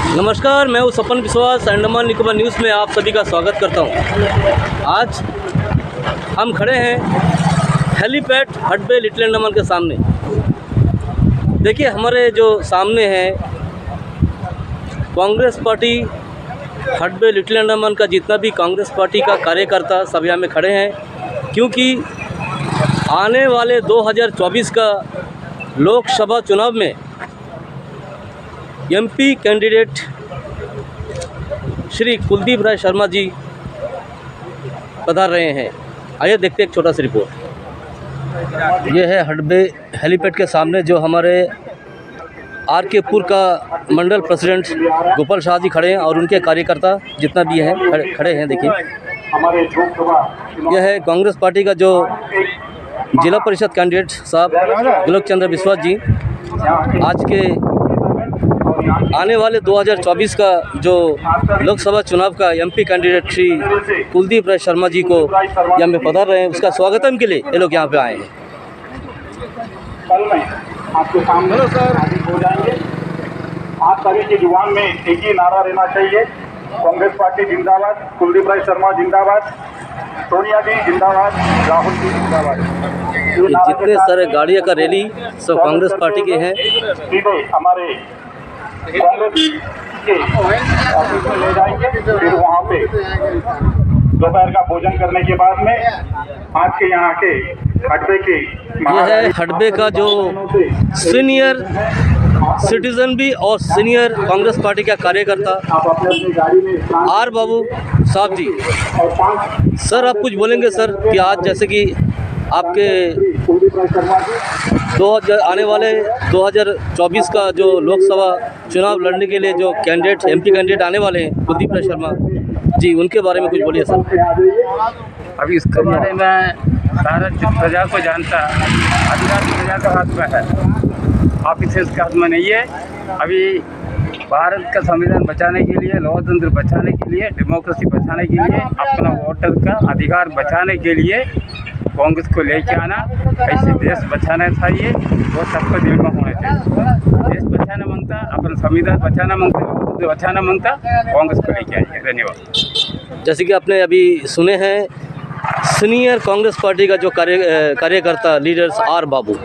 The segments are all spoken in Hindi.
नमस्कार, मैं हूं सपन विश्वास। अंडमान निकोबार न्यूज़ में आप सभी का स्वागत करता हूं। आज हम खड़े हैं हेलीपैड हडबे लिटिल अंडमान के सामने। देखिए, हमारे जो सामने है कांग्रेस पार्टी हडबे लिटिल अंडमान का जितना भी कांग्रेस पार्टी का कार्यकर्ता सब यहाँ में खड़े हैं, क्योंकि आने वाले 2024 का लोकसभा चुनाव में एमपी कैंडिडेट श्री कुलदीप राय शर्मा जी पधार रहे हैं। आइए देखते हैं एक छोटा सा रिपोर्ट। ये है हडबे हेलीपैड के सामने जो हमारे आर.के. पुर का मंडल प्रेसिडेंट गोपाल शाह जी खड़े हैं और उनके कार्यकर्ता जितना भी हैं खड़े हैं। देखिए, यह है कांग्रेस पार्टी का जो जिला परिषद कैंडिडेट साहब गोलोक चंद्र विश्वास जी। आज के आने वाले 2024 का जो लोकसभा चुनाव का एमपी कैंडिडेट श्री कुलदीप राय शर्मा जी को यहाँ में पधार रहे हैं। उसका स्वागतम के लिए ये लोग यहाँ पे आए हैं। कल में आपके सामने हाजिर हो जाएंगे। आप सभी की जुबान में एक ही नारा रहना चाहिए, कांग्रेस पार्टी जिंदाबाद, कुलदीप राय शर्मा जिंदाबाद, सोनिया जी जिंदाबाद, राहुल जी जिंदाबाद। ये जितने सारे गाड़ियाँ का रैली सब कांग्रेस पार्टी के हैं। सीधे हमारे कांग्रेस के ऑफिस में ले जाएंगे। फिर वहाँ पे दोपहर का भोजन करने के बाद में आज के यहाँ के हडबे के यह है हडबे का जो सीनियर सिटीजन भी और सीनियर कांग्रेस पार्टी का कार्यकर्ता आप अपनी गाड़ी में आर बाबू साहब जी। और 5 सर, आप कुछ बोलेंगे सर कि आज जैसे कि आपके कुलदीप राय शर्मा जी आने वाले 2024 का जो लोकसभा चुनाव लड़ने के लिए जो कैंडिडेट एमपी कैंडिडेट आने वाले हैं कुलदीप राय शर्मा जी, उनके बारे में कुछ बोलिए सर। अभी इसके बारे में सारा प्रजा को जानता, अधिकार प्रजा के हाथ में है, ऑफिसर्स के हाथ में नहीं है। अभी भारत का संविधान बचाने के लिए, लोकतंत्र बचाने के लिए, डेमोक्रेसी बचाने के लिए, अपना वोटर का अधिकार बचाने के लिए कांग्रेस को लेके आना, ऐसे देश बचाना चाहिए। वो सबको दिल में होना चाहिए। देश बचाना मांगता, अपना संविधान बचाना मांगता, लोकतंत्र बचाना मांगता, कांग्रेस को लेके आइए। धन्यवाद। जैसे कि आपने अभी सुने हैं सीनियर कांग्रेस पार्टी का जो कार्यकर्ता लीडर्स आर बाबू।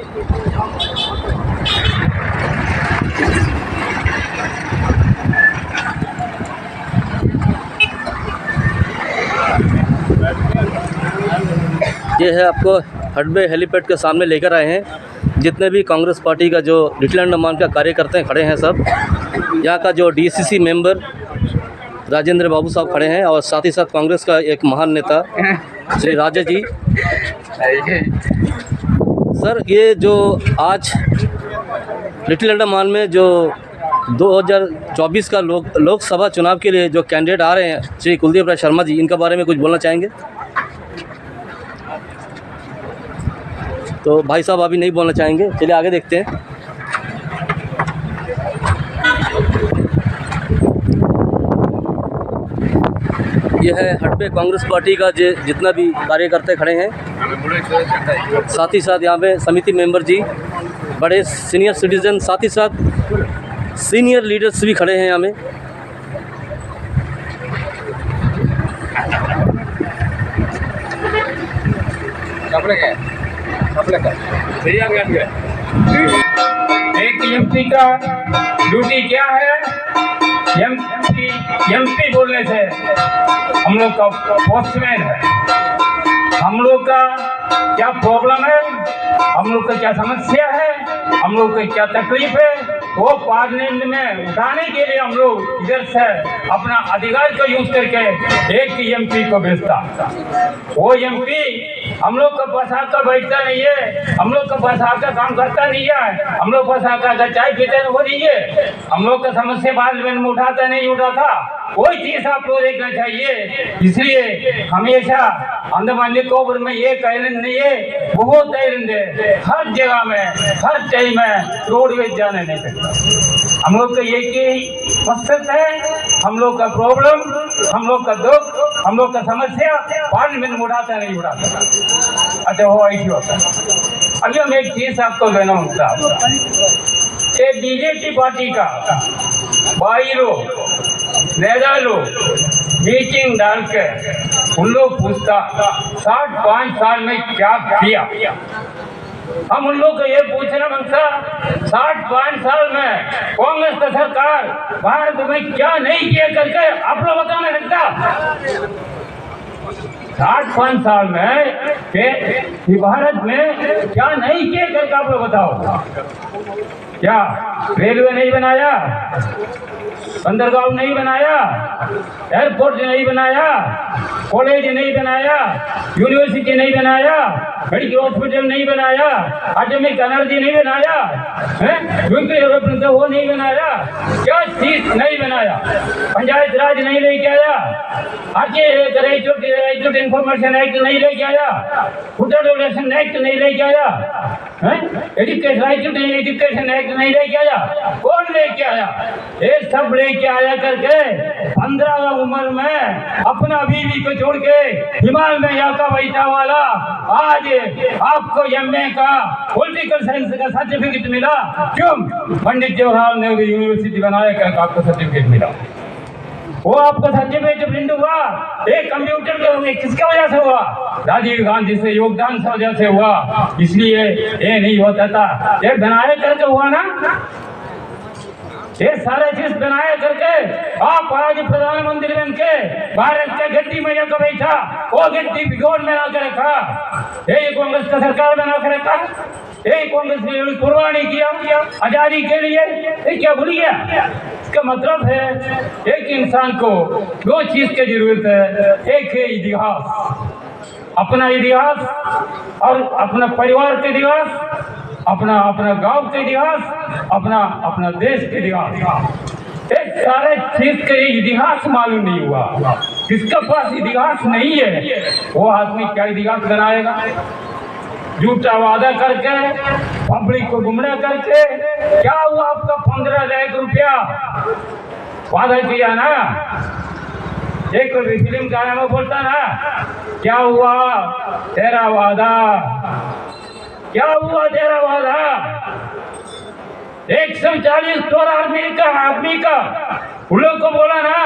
ये है आपको हडबे हेलीपैड के सामने लेकर आए हैं। जितने भी कांग्रेस पार्टी का जो लिटिल अंडमान का कार्यकर्ता खड़े हैं सब। यहाँ का जो डीसीसी मेंबर राजेंद्र बाबू साहब खड़े हैं और साथ ही साथ कांग्रेस का एक महान नेता श्री राजा जी। सर, ये जो आज लिटिल अंडमान में जो 2024 का लोकसभा चुनाव के लिए जो कैंडिडेट आ रहे हैं श्री कुलदीप राय शर्मा जी, इनके बारे में कुछ बोलना चाहेंगे? तो भाई साहब अभी नहीं बोलना चाहेंगे, चलिए आगे देखते हैं। यह है हडबे कांग्रेस पार्टी का जितना भी कार्यकर्ता खड़े हैं। साथ ही साथ यहाँ पे समिति मेंबर जी, बड़े सीनियर सिटीजन, साथ ही साथ सीनियर लीडर्स भी खड़े हैं यहाँ में। एक एमपी का ड्यूटी क्या है? एमपी बोलने से हम लोग का पोस्टमैन है। हम लोग का क्या प्रॉब्लम है, हम लोग का क्या समस्या है, हम लोग का क्या तकलीफ है, वो पार्लियामेंट में उठाने के लिए हम लोग इधर से अपना अधिकार को यूज करके एक एमपी को भेजता। वो एमपी हम लोग का बसा का बैठता नहीं है, हम लोग का बसा का काम करता नहीं है, हम लोग बसा का चाय पीते वो नहीं है, हम लोग का समस्या पार्लियामेंट में उठाता नहीं उठाता। कोई चीज आपको देखना चाहिए। इसलिए हमेशा अंडमान निकोबार में ये आइलैंड नहीं है, बहुत आइलैंड है। हर जगह में, हर टाइम में रोडवेज जाने नहीं सकता। हम लोग का एक ही मकसद है, हम लोग का प्रॉब्लम, हम लोग का दुख, हम लोग का समस्या पार्लियामेंट में उठाता नहीं उठाता। अच्छा, वो ऐसी होता है। अभी हम एक चीज आपको कहना होता है, ये बीजेपी पार्टी का भाई लोग, नेता लोग मीटिंग डाल के उन लोग पूछता 65 साल में क्या किया। हम उन लोग को ये पूछना बनता 65 साल में कांग्रेस का सरकार भारत में क्या नहीं किया करके आप लोग बताने लगता। 65 साल में भारत में क्या नहीं किया करके आप लोग बताओ। क्या रेलवे नहीं बनाया, बंदरगाह नहीं बनाया, एयरपोर्ट नहीं बनाया, कॉलेज नहीं बनाया, यूनिवर्सिटी नहीं बनाया, मेडिकल हॉस्पिटल नहीं बनाया, एटॉमिक एनर्जी नहीं बनाया, न्यूक्लियर वो नहीं बनाया, क्या चीज नहीं बनाया। पंचायत राज नहीं लेके आया, राइट इंफॉर्मेशन एक्ट नहीं लेके आया, फूड रेगुलेशन एक्ट नहीं लेके आया, एजुकेशन एक्ट नहीं लेके आया। कौन लेके आया? ये सब लेके आया करके 15 उम्र में अपना बीवी को छोड़ के हिमालय में याका बैठा वाला आज आपको एमए का पॉलिटिकल साइंस का सर्टिफिकेट मिला। क्यों? पंडित जवाहरलाल नेहरू यूनिवर्सिटी बनाया करके आपको सर्टिफिकेट मिला। वो आपको सर्टिफिकेट प्रिंट हुआ एक कंप्यूटर के किसकी वजह से हुआ? राजीव गांधी से योगदान की वजह से हुआ। इसलिए ये नहीं होता था, ये बनाया करके हुआ ना। ये सारे चीज बनाया करके आप आज प्रधानमंत्री बन के भारत के गद्दी में जाकर बैठा, वो गद्दी भिगोड़ में लाकर रखा। ये कांग्रेस का सरकार बना कर रखा। ये कांग्रेस ने कुर्बानी किया आजादी के लिए। ये क्या भूल गया? इसका मतलब है एक इंसान को दो चीज की जरूरत है। एक है इतिहास, अपना इतिहास और अपना परिवार का इतिहास, अपना गांव का इतिहास, अपना देश का इतिहास। एक सारे चीज का इतिहास मालूम नहीं हुआ। जिसका पास इतिहास नहीं है वो आदमी क्या इतिहास बनाएगा? झूठा वादा करके पब्लिक को गुमराह करके क्या हुआ? आपका 15 लाख रुपया वादा किया ना। एक फिल्म गाने में बोलता ना, क्या हुआ तेरा वादा, क्या हुआ तेरा वादा। 140 करोड़ आदमी का उन लोग को बोला ना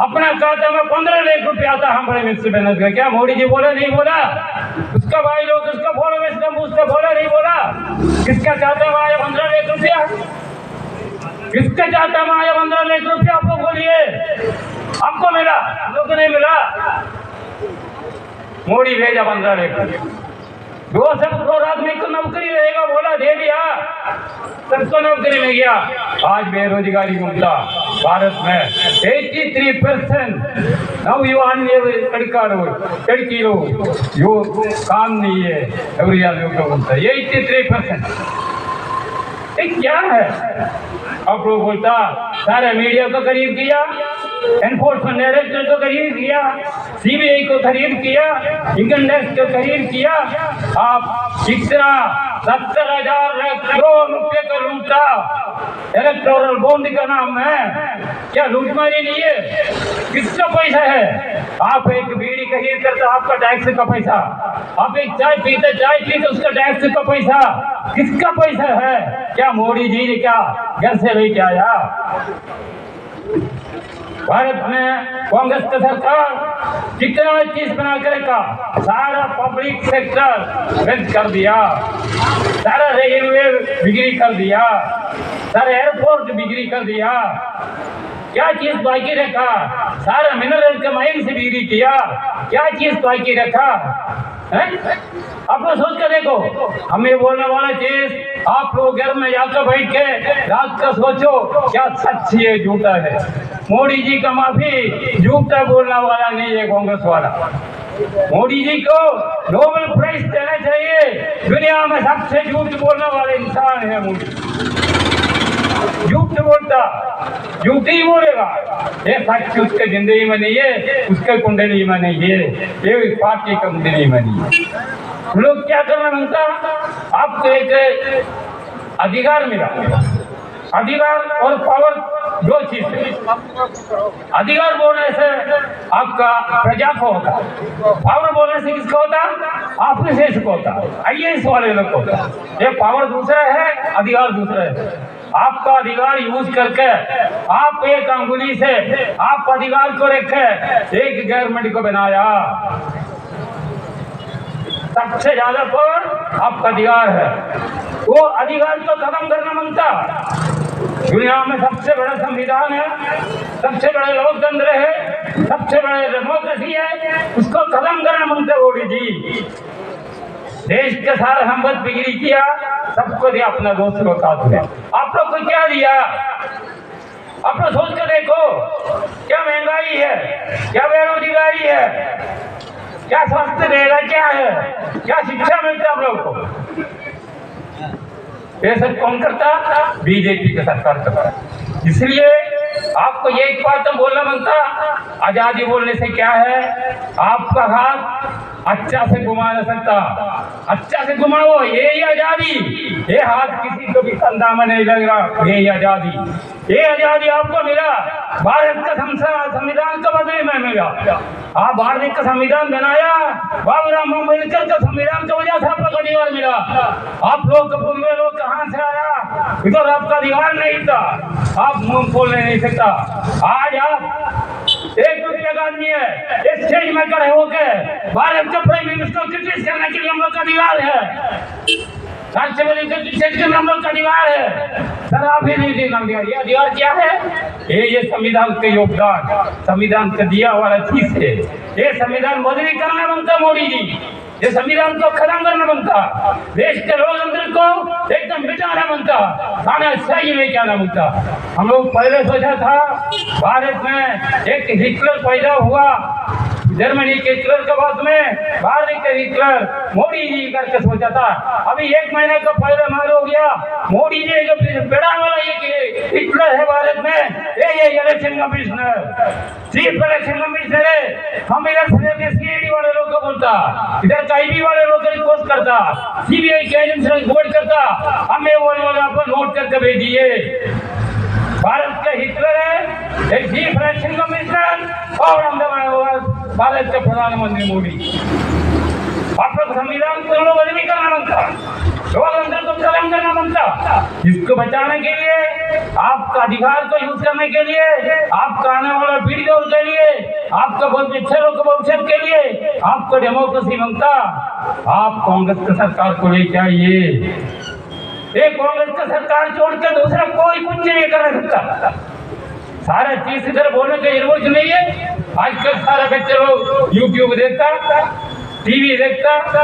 अपना खाता में 15 लाख रुपया आता हमारे मिनिस्टर मेहनत का। क्या मोदी जी बोला? नहीं बोला। उसका भाई लोग उसका बोला, उसका बोला नहीं बोला। किसका चाहता में आया 15 लाख रुपया? किसका चाहता में आया 15 लाख रुपया? आपको बोलिए। हमको मिला, हम लोग को नहीं मिला। मोदी भेजा 15 लाख। 200 करोड़ आदमी को नौकरी रहेगा बोला, दे दिया, सबको नौकरी मिल गया। आज बेरोजगारी मुद्दा भारत में 83% नौजवान लड़की लोग जो काम नहीं है, बोलता है 83%। ये क्या है? आप लोग बोलता सारे मीडिया को खरीद किया, एनफोर्समेंट डायरेक्टर को खरीद किया, सीबीआई को खरीद किया, इनकम टैक्स को खरीद किया। आप कितना 70,000 करोड़ रुपये का लूटा इलेक्टोरल बॉन्ड का नाम है। क्या लूटमारी नहीं है? किसका पैसा है? आप एक बीड़ी खरीद करते आपका टैक्स का पैसा, आप एक चाय पीते उसका टैक्स का पैसा। किसका पैसा है? क्या मोदी जी ने क्या घर से लेके आया? भारत में कांग्रेस का सरकार कितना चीज बना कर रखा। सारा पब्लिक सेक्टर बंद कर दिया, सारा रेलवे बिक्री कर दिया, सारा एयरपोर्ट बिक्री कर दिया। क्या चीज बाकी रखा? सारा मिनरल के माइन से बिक्री किया। क्या चीज बाकी रखा है? आप लोग सोच कर देखो। हमें बोलने वाला चीज आप लोग घर में जाकर बैठ के रात का सोचो क्या सच है झूठा है। मोदी जी का माफी, झूठा बोलने वाला नहीं है कांग्रेस वाला। मोदी जी को नोबेल प्राइज देना चाहिए। दुनिया में सबसे झूठ बोलने वाला इंसान है मोदी। झूठ बोलता, झूठ ही बोलेगा। ये सच उसके जिंदगी में नहीं है, उसके कुंडली में नहीं है, ये पार्टी का कुंडली में नहीं है। लोग क्या करना बनता? आपको एक अधिकार मिला। अधिकार और पावर दो चीज है। अधिकार बोलने से आपका प्रजा को होता, पावर बोलने से किसको होता? ऑफिसर्स को होता, IAS वाले लोग को होता। ये पावर दूसरा है, अधिकार दूसरा है। आपका अधिकार यूज करके आप एक अंगुली से आप अधिकार को रखे एक गवर्नमेंट को बनाया। सबसे ज्यादा पावर आपका अधिकार है, वो अधिकार को खत्म करना मांगता। दुनिया में सबसे बड़ा संविधान है, सबसे बड़ा लोकतंत्र है, सबसे बड़ा डेमोक्रेसी है, उसको खत्म करना मांगते मोदी जी। देश के सारा संपत्ति बिक्री किया, सबको दिया अपना दोस्त को साथ में। आप लोग को क्या दिया? आप लोग सोच कर देखो, क्या महंगाई है, क्या बेरोजगारी है, क्या स्वास्थ्य देगा, क्या है, क्या शिक्षा मिलता है आप लोग को? ये सब कौन करता? बीजेपी की सरकार करता। इसलिए आपको ये एक बात तो बोलना बनता, आजादी बोलने से क्या है, आपका हाथ अच्छा से घुमा नहीं सकता, अच्छा से घुमाओ, यही आजादी। ये हाथ किसी को भी कंधा में नहीं लग रहा, यही आजादी। ये आजादी आपको मिला भारत का संविधान के बदले में मिला। आप भारत का संविधान बनाया, बाबूराम अम्बेडकर का संविधान की वजह से आपको अधिकार मिला। आप लोग पूर्व लोग कहाँ से आया, इधर आपका अधिकार नहीं था, आप मुंह खोलने नहीं सकता। आज आप एक रुपया का आदमी है, इस स्टेज में खड़े होकर भारत के प्राइम मिनिस्टर को क्रिटिसाइज करने के लिए हम लोग का अधिकार है, राष्ट्रपति को क्रिटिसाइज करने हम लोग का अधिकार है। सर आप ही नहीं देना अधिकार, ये अधिकार क्या है? ये संविधान का योगदान, संविधान का दिया हुआ चीज है। ये संविधान बदली करना बनता मोदी जी, ये संविधान को खत्म करना बनता, देश के लोकतंत्र को एकदम मिटाना बनता, खाना सही में क्या बनता। हम लोग पहले सोचा था भारत में एक हिटलर पैदा हुआ, जर्मनी के हिटलर के बाद में भारत के हिटलर मोदी जी करके सोचा था। अभी एक महीने का पहले मालूम हो गया मोदी जी जो बड़ा वाला ये हिटलर है भारत में, ये election commissioner, chief election commissioner है। हम इधर सीआईडी वाले लोग को बोलता, इधर आईबी वाले लोग को रिक्वेस्ट करता, सीबीआई के एजेंसी को रिपोर्ट करता, हमें वो लोग नोट करके भेजिए। भारत के हिटलर है एक चीफ इलेक्शन कमिश्नर और भारत के प्रधानमंत्री मोदी। आप लोग संविधान को बदली करना बनता, लोकतंत्र को खत्म करना बनता। इसको बचाने के लिए, आपका अधिकार को यूज करने के लिए, आपका आने वाला पीढ़ियों के लिए, आपका बहुत अच्छे लोग भविष्य के लिए आपको डेमोक्रेसी बनता। आप कांग्रेस की सरकार को लेके आइए, एक कांग्रेस की सरकार छोड़ के दूसरा कोई कुछ नहीं कर सकता। सारा चीज इधर बोलने की जरूरत नहीं है। आजकल सारा बच्चे लोग यूट्यूब देखता, टीवी देखता,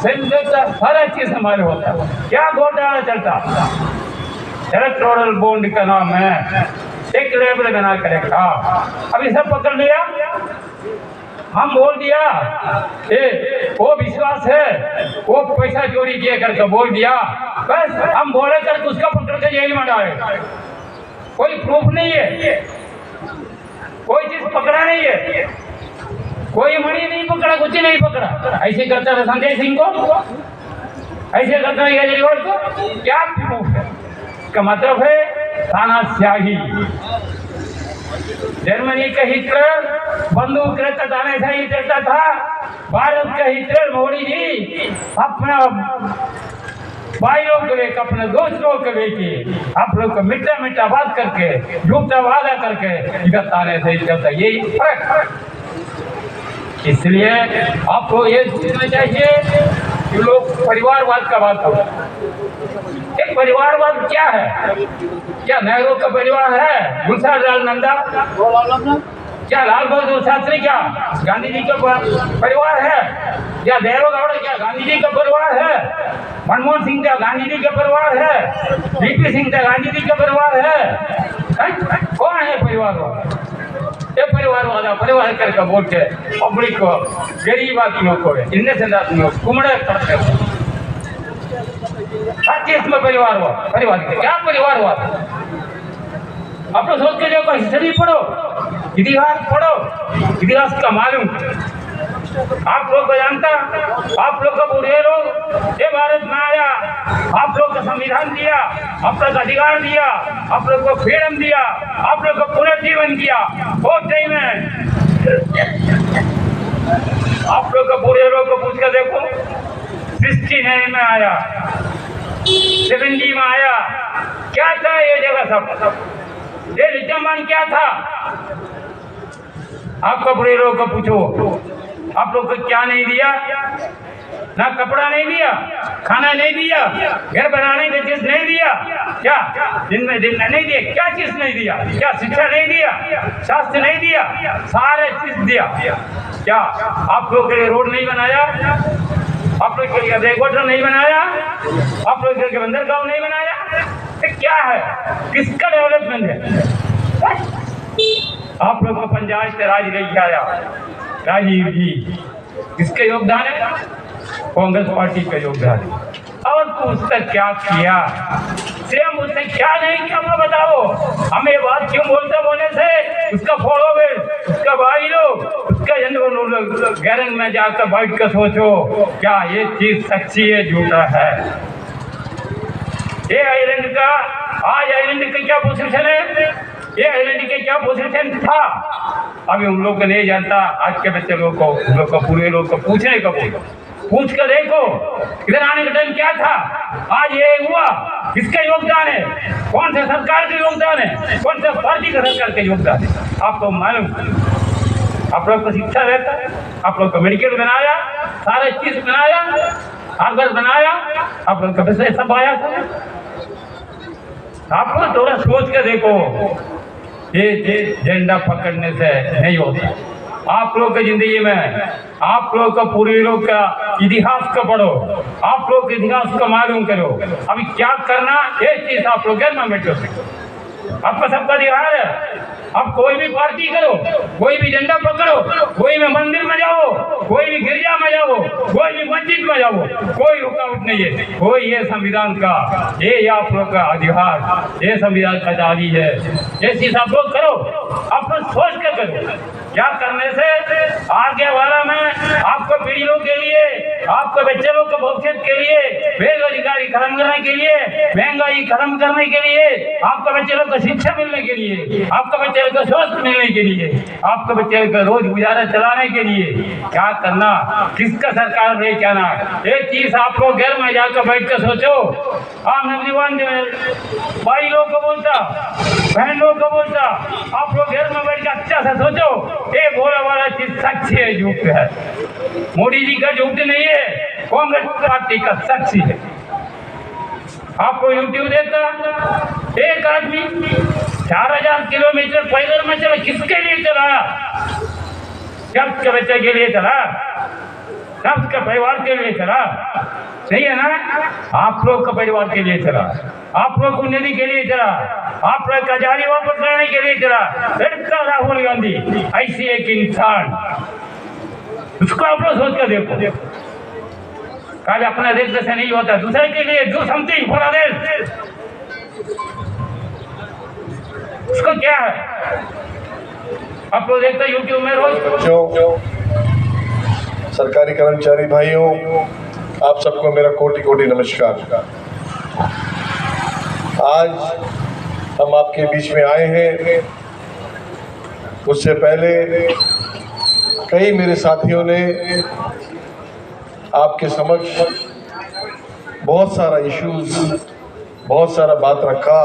फिल्म देखता, सारा चीज हमारे होता। क्या घोटाला चलता? इलेक्टोरल बॉन्ड का नाम है, एक लेबल बना करेगा। अभी सब पकड़ लिया, हम बोल दिया वो विश्वास है, वो पैसा चोरी किया करके बोल दिया, बस हम बोले करके उसका पकड़ के जेल में डाले। कोई प्रूफ नहीं है, कोई चीज पकड़ा नहीं है, कोई मणि नहीं पकड़ा, कुछ नहीं पकड़ा। ऐसे करता था संजय सिंह को, ऐसे करता है केजरीवाल को, क्या प्रूफ है? इसका मतलब है तानाशाही। जर्मनी का हिटलर बंदूक रहता था, ऐसा ही चलता था। भारत का हिटलर मोदी जी अपना भाइयों को लेकर, अपने दोस्तों को लेके, आप लोग को मिट्टा मिट्टा बात करके, झूठा वादा करके इधर ताने से चलता, यही फर्क। इसलिए आपको ये सोचना चाहिए कि लोग परिवारवाद का बात करो। एक परिवारवाद क्या है? क्या नेहरू का परिवार है? गुलजार नंदा, क्या लाल बहादुर शास्त्री, क्या गांधी जी का परिवार है? क्या देवेगौड़ा क्या गांधी जी का परिवार है? मनमोहन सिंह क्या गांधी जी का परिवार है? वीपी सिंह क्या गांधी जी का परिवार है? कौन है परिवारवाद? ये परिवारवाद परिवार करके बोलते पब्लिक को, गरीब आदमियों को, इनसेंट आदमियों को कुमड़े करते हो। हर चीज में परिवारवाद, परिवार क्या परिवारवाद? आप लोग सोच के देखो, हिस्ट्री पढ़ो, इतिहास पढ़ो, इतिहास का मालूम। आप लोग को जानता, आप लोग को बूढ़े लोग ये भारत में आया, आप लोग को संविधान दिया, आप लोग को अधिकार दिया, आप लोग को फ्रीडम दिया, आप लोग को पुनर्जीवन दिया। वो टाइम में आप लोग को बूढ़े लोग को पूछ कर देखो, 69 में आया, 70 में आया, क्या था ये जगह सब? ये लिटमन क्या था? आप कपड़े लोग को पूछो, आप लोग को क्या नहीं दिया? ना कपड़ा नहीं दिया, खाना नहीं दिया, घर बनाने की चीज नहीं दिया, क्या दिन में दिन नहीं दिया? क्या चीज नहीं दिया? क्या शिक्षा नहीं दिया? स्वास्थ्य नहीं दिया? सारे चीज दिया। क्या आप लोग के लिए रोड नहीं बनाया? आप लोग के लिए ब्रेकवाटर नहीं बनाया? आप लोग के लिए बंदरगांव नहीं बनाया? ये क्या है? किसका डेवलपमेंट है? आप लोग को पंचायत राज लेके आया राजीव जी, किसका योगदान है? कांग्रेस पार्टी का योगदान है। और तो उसका क्या किया? सीएम उसने क्या नहीं किया वो बताओ। हमें ये बात क्यों बोलने से उसका फॉलोवर, उसका भाई लोग, उसका गैरंग में जाकर बैठ कर सोचो, क्या ये चीज सच्ची है झूठा है? ये आइलैंड का आज आइलैंड का क्या पोजीशन है? ये आइलैंड के क्या पोजीशन था? अभी उन लोग को नहीं जानता। आज के बच्चे लोग को पूरे लोग को पूछने का पूछ कर देखो इधर आने का टाइम क्या था, आज ये हुआ, किसका योगदान है? कौन सा सरकार का योगदान है? कौन सा पार्टी का सरकार का योगदान है? आपको मालूम? आप लोग को शिक्षा रहता है, आप लोग को मेडिकल बनाया, सारे चीज बनाया, हार्बर बनाया, आप लोग का बिजनेस सब आया था। आप लोग थोड़ा सोच कर देखो, ये झंडा पकड़ने से नहीं होता। आप लोग की जिंदगी में आप लोग का पूर्वजों का इतिहास को पढ़ो, आप लोग के इतिहास को मालूम करो। अभी क्या करना ये चीज आप लोग घर में बैठो, आपका सबका अधिकार है। आप कोई भी पार्टी करो, कोई भी झंडा पकड़ो, कोई भी मंदिर में जाओ, कोई भी गिरजा में जाओ, कोई भी मस्जिद में जाओ, कोई रुकावट नहीं है। कोई ये संविधान का, ये आप लोग का अधिकार, ये संविधान का जारी है। ये चीज आप लोग करो, आप लोग सोच कर करो। क्या करने से आगे वाला में आपको पीढ़ियों के लिए, आपके बच्चे लोग के भविष्य के लिए, बेरोजगारी खत्म करने के लिए, महंगाई खत्म करने के लिए, आपके बच्चे लोग को शिक्षा मिलने के लिए, आपके बच्चे लोग को स्वास्थ्य मिलने के लिए, आपके बच्चे का रोज गुजारा चलाने के लिए क्या करना, किसका सरकार ले जाना, ये चीज आप लोग घर में जाकर बैठ कर सोचो। आम नौजवान भाई लोग को बोलता, बहन लोग को बोलता, आप लोग घर में बैठ कर अच्छा से सोचो। ये बोला वाला चीज सच है झूठ है? मोदी जी का झूठ नहीं है, कांग्रेस पार्टी का सच है। आपको यूट्यूब देता एक आदमी 4000 किलोमीटर पैदल में चला, किसके लिए चला? सबके बच्चे के लिए चला, सबके परिवार के लिए चला, सही है ना? आप लोग का परिवार के लिए चला, आप लोग उन्नति के लिए चला, आप लोग आजादी वापस लाने के लिए चला। लड़का राहुल गांधी ऐसी एक इंसान, उसको आप लोग सोच कर देखो। कल अपना देश जैसे नहीं होता, दूसरे के लिए डू समथिंग फॉर अदर्स। उसको क्या है? आप लोग देखते यूट्यूब में रोज। जो सरकारी कर्मचारी भाइयों, आप सबको मेरा कोटि कोटि नमस्कार। आज हम आपके बीच में आए हैं। उससे पहले कई मेरे साथियों ने आपके समक्ष बहुत सारा इश्यूज, बहुत सारा बात रखा।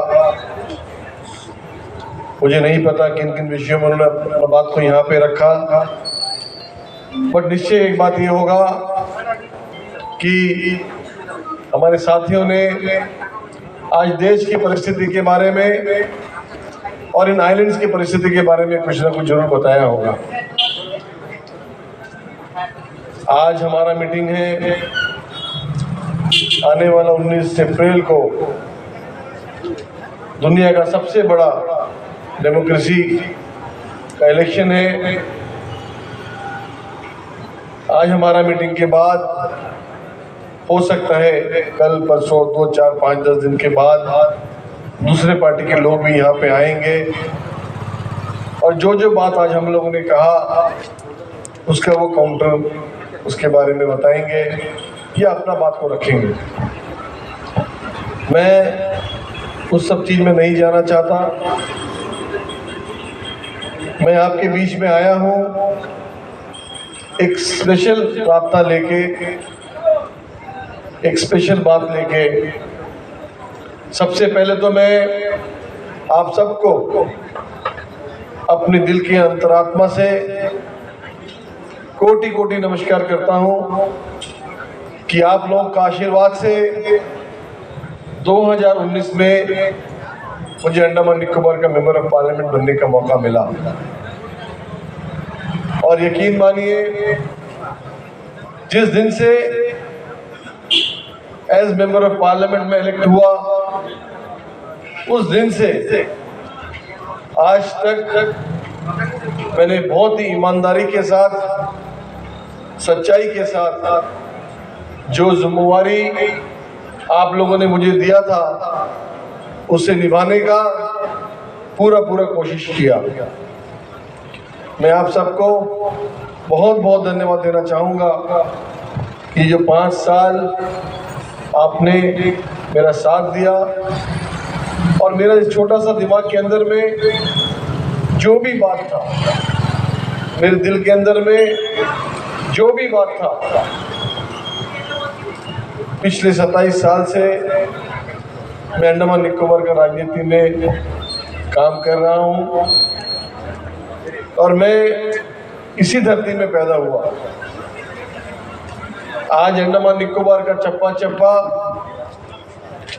मुझे नहीं पता किन किन विषयों में उन्होंने अपना बात को यहाँ पे रखा, बट निश्चय एक बात ये होगा कि हमारे साथियों ने आज देश की परिस्थिति के बारे में और इन आइलैंड्स की परिस्थिति के बारे में कुछ ना कुछ जरूर बताया होगा। आज हमारा मीटिंग है, आने वाला 19 अप्रैल को दुनिया का सबसे बड़ा डेमोक्रेसी का इलेक्शन है। आज हमारा मीटिंग के बाद हो सकता है कल परसों 2, 4, 5, 10 दिन के बाद दूसरे पार्टी के लोग भी यहाँ पे आएंगे और जो जो बात आज हम लोगों ने कहा उसका वो काउंटर उसके बारे में बताएंगे या अपना बात को रखेंगे। मैं उस सब चीज़ में नहीं जाना चाहता। मैं आपके बीच में आया हूँ एक स्पेशल रास्ता लेके, एक स्पेशल बात लेके। सबसे पहले तो मैं आप सबको अपने दिल की अंतरात्मा से कोटि कोटि नमस्कार करता हूं कि आप लोगों का आशीर्वाद से 2019 में मुझे अंडमान निकोबार का मेंबर ऑफ पार्लियामेंट बनने का मौका मिला। और यकीन मानिए, जिस दिन से एज मेंबर ऑफ पार्लियामेंट में इलेक्ट हुआ, उस दिन से आज तक मैंने बहुत ही ईमानदारी के साथ, सच्चाई के साथ जो जिम्मेवारी आप लोगों ने मुझे दिया था उसे निभाने का पूरा कोशिश किया। मैं आप सबको बहुत बहुत धन्यवाद देना चाहूँगा कि जो 5 साल आपने मेरा साथ दिया और मेरा इस छोटा सा दिमाग के अंदर में जो भी बात था, मेरे दिल के अंदर में जो भी बात था, पिछले 27 साल से मैं अंडमान निकोबार का राजनीति में काम कर रहा हूँ और मैं इसी धरती में पैदा हुआ। आज अंडमान निकोबार का चप्पा चप्पा,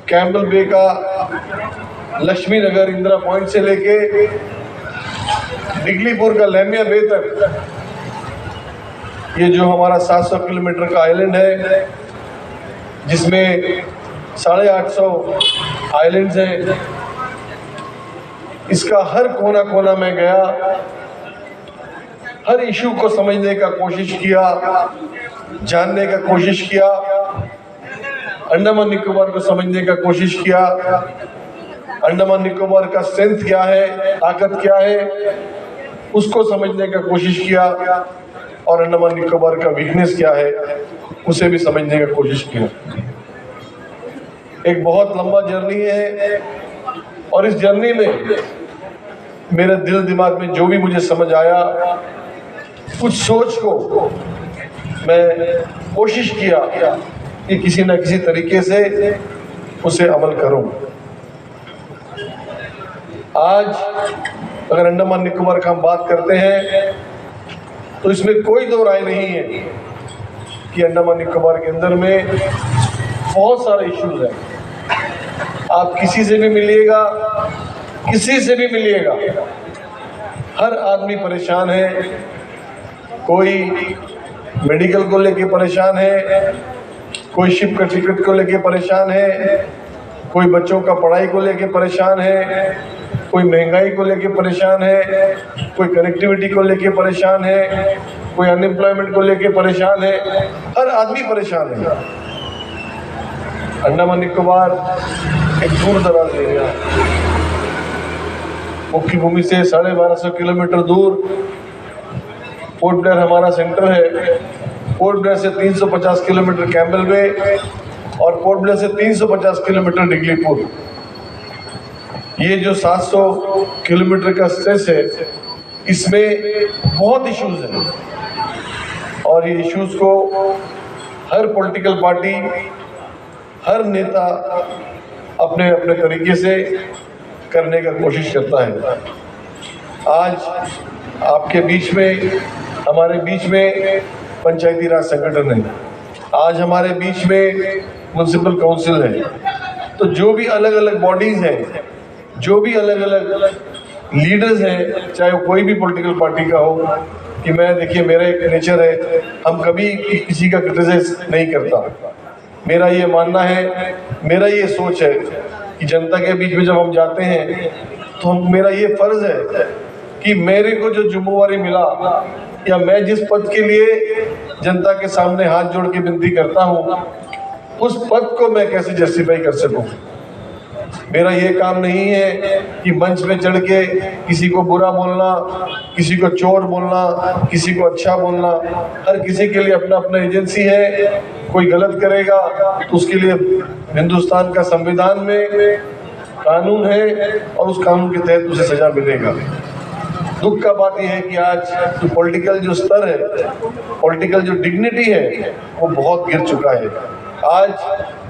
कैंपबेल बे का लक्ष्मी नगर इंदिरा पॉइंट से लेके दिगलीपुर का लेमिया बे तक, ये जो हमारा 700 किलोमीटर का आइलैंड है, जिसमें 850 आइलैंड्स हैं, इसका हर कोना कोना में गया, हर इशू को समझने का कोशिश किया, जानने का कोशिश किया, अंडमान निकोबार को समझने का कोशिश किया, अंडमान निकोबार का स्ट्रेंथ क्या है, ताकत क्या है, उसको समझने का कोशिश किया और अंडमान निकोबार का वीकनेस क्या है उसे भी समझने का कोशिश किया। एक बहुत लंबा जर्नी है और इस जर्नी में मेरे दिल दिमाग में जो भी मुझे समझ आया, कुछ सोच को मैं कोशिश किया कि किसी न किसी तरीके से उसे अमल करूं। आज अगर अंडमान निकोबार का हम बात करते हैं तो इसमें कोई दो राय नहीं है कि अंडमान निकोबार के अंदर में बहुत सारे इश्यूज हैं। आप किसी से भी मिलिएगा, किसी से भी मिलिएगा, हर आदमी परेशान है। कोई मेडिकल को लेके परेशान है, कोई शिप का टिकट को लेके परेशान है, कोई बच्चों का पढ़ाई को लेके परेशान है, कोई महंगाई को लेके परेशान है, कोई कनेक्टिविटी को लेके परेशान है, कोई अनएम्प्लॉयमेंट को लेके परेशान है। हर आदमी परेशान है। अंडमान निकोबार एक दूर दराज एरिया है। मुख्य भूमि से 1250 किलोमीटर दूर पोर्ट ब्लेयर हमारा सेंटर है। पोर्ट ब्लेयर से 350 किलोमीटर कैंपबेल बे और पोर्ट ब्लेयर से 350 किलोमीटर दिगलीपुर। ये जो 700 किलोमीटर का स्ट्रेच है, इसमें बहुत इश्यूज हैं और ये इश्यूज को हर पॉलिटिकल पार्टी, हर नेता अपने अपने तरीके से करने का कोशिश करता है। आज आपके बीच में, हमारे बीच में पंचायती राज संगठन है, आज हमारे बीच में म्युनिसिपल काउंसिल है। तो जो भी अलग अलग बॉडीज़ हैं, जो भी अलग अलग लीडर्स हैं, चाहे वो कोई भी पॉलिटिकल पार्टी का हो, कि मैं, देखिए मेरा एक नेचर है, हम कभी किसी का क्रिटिसाइज नहीं करता। मेरा ये मानना है, मेरा ये सोच है कि जनता के बीच में जब हम जाते हैं तो मेरा ये फ़र्ज़ है कि मेरे को जो जिम्मेवारी मिला या मैं जिस पद के लिए जनता के सामने हाथ जोड़ के विनती करता हूँ, उस पद को मैं कैसे जस्टिफाई कर सकूँ। मेरा ये काम नहीं है कि मंच पे चढ़ के किसी को बुरा बोलना, किसी को चोर बोलना, किसी को अच्छा बोलना। हर किसी के लिए अपना अपना एजेंसी है। कोई गलत करेगा तो उसके लिए हिंदुस्तान का संविधान में कानून है और उस कानून के तहत उसे सजा मिलेगा। दुख का बात यह है कि आज जो पॉलिटिकल जो स्तर है, पॉलिटिकल जो डिग्निटी है, वो बहुत गिर चुका है। आज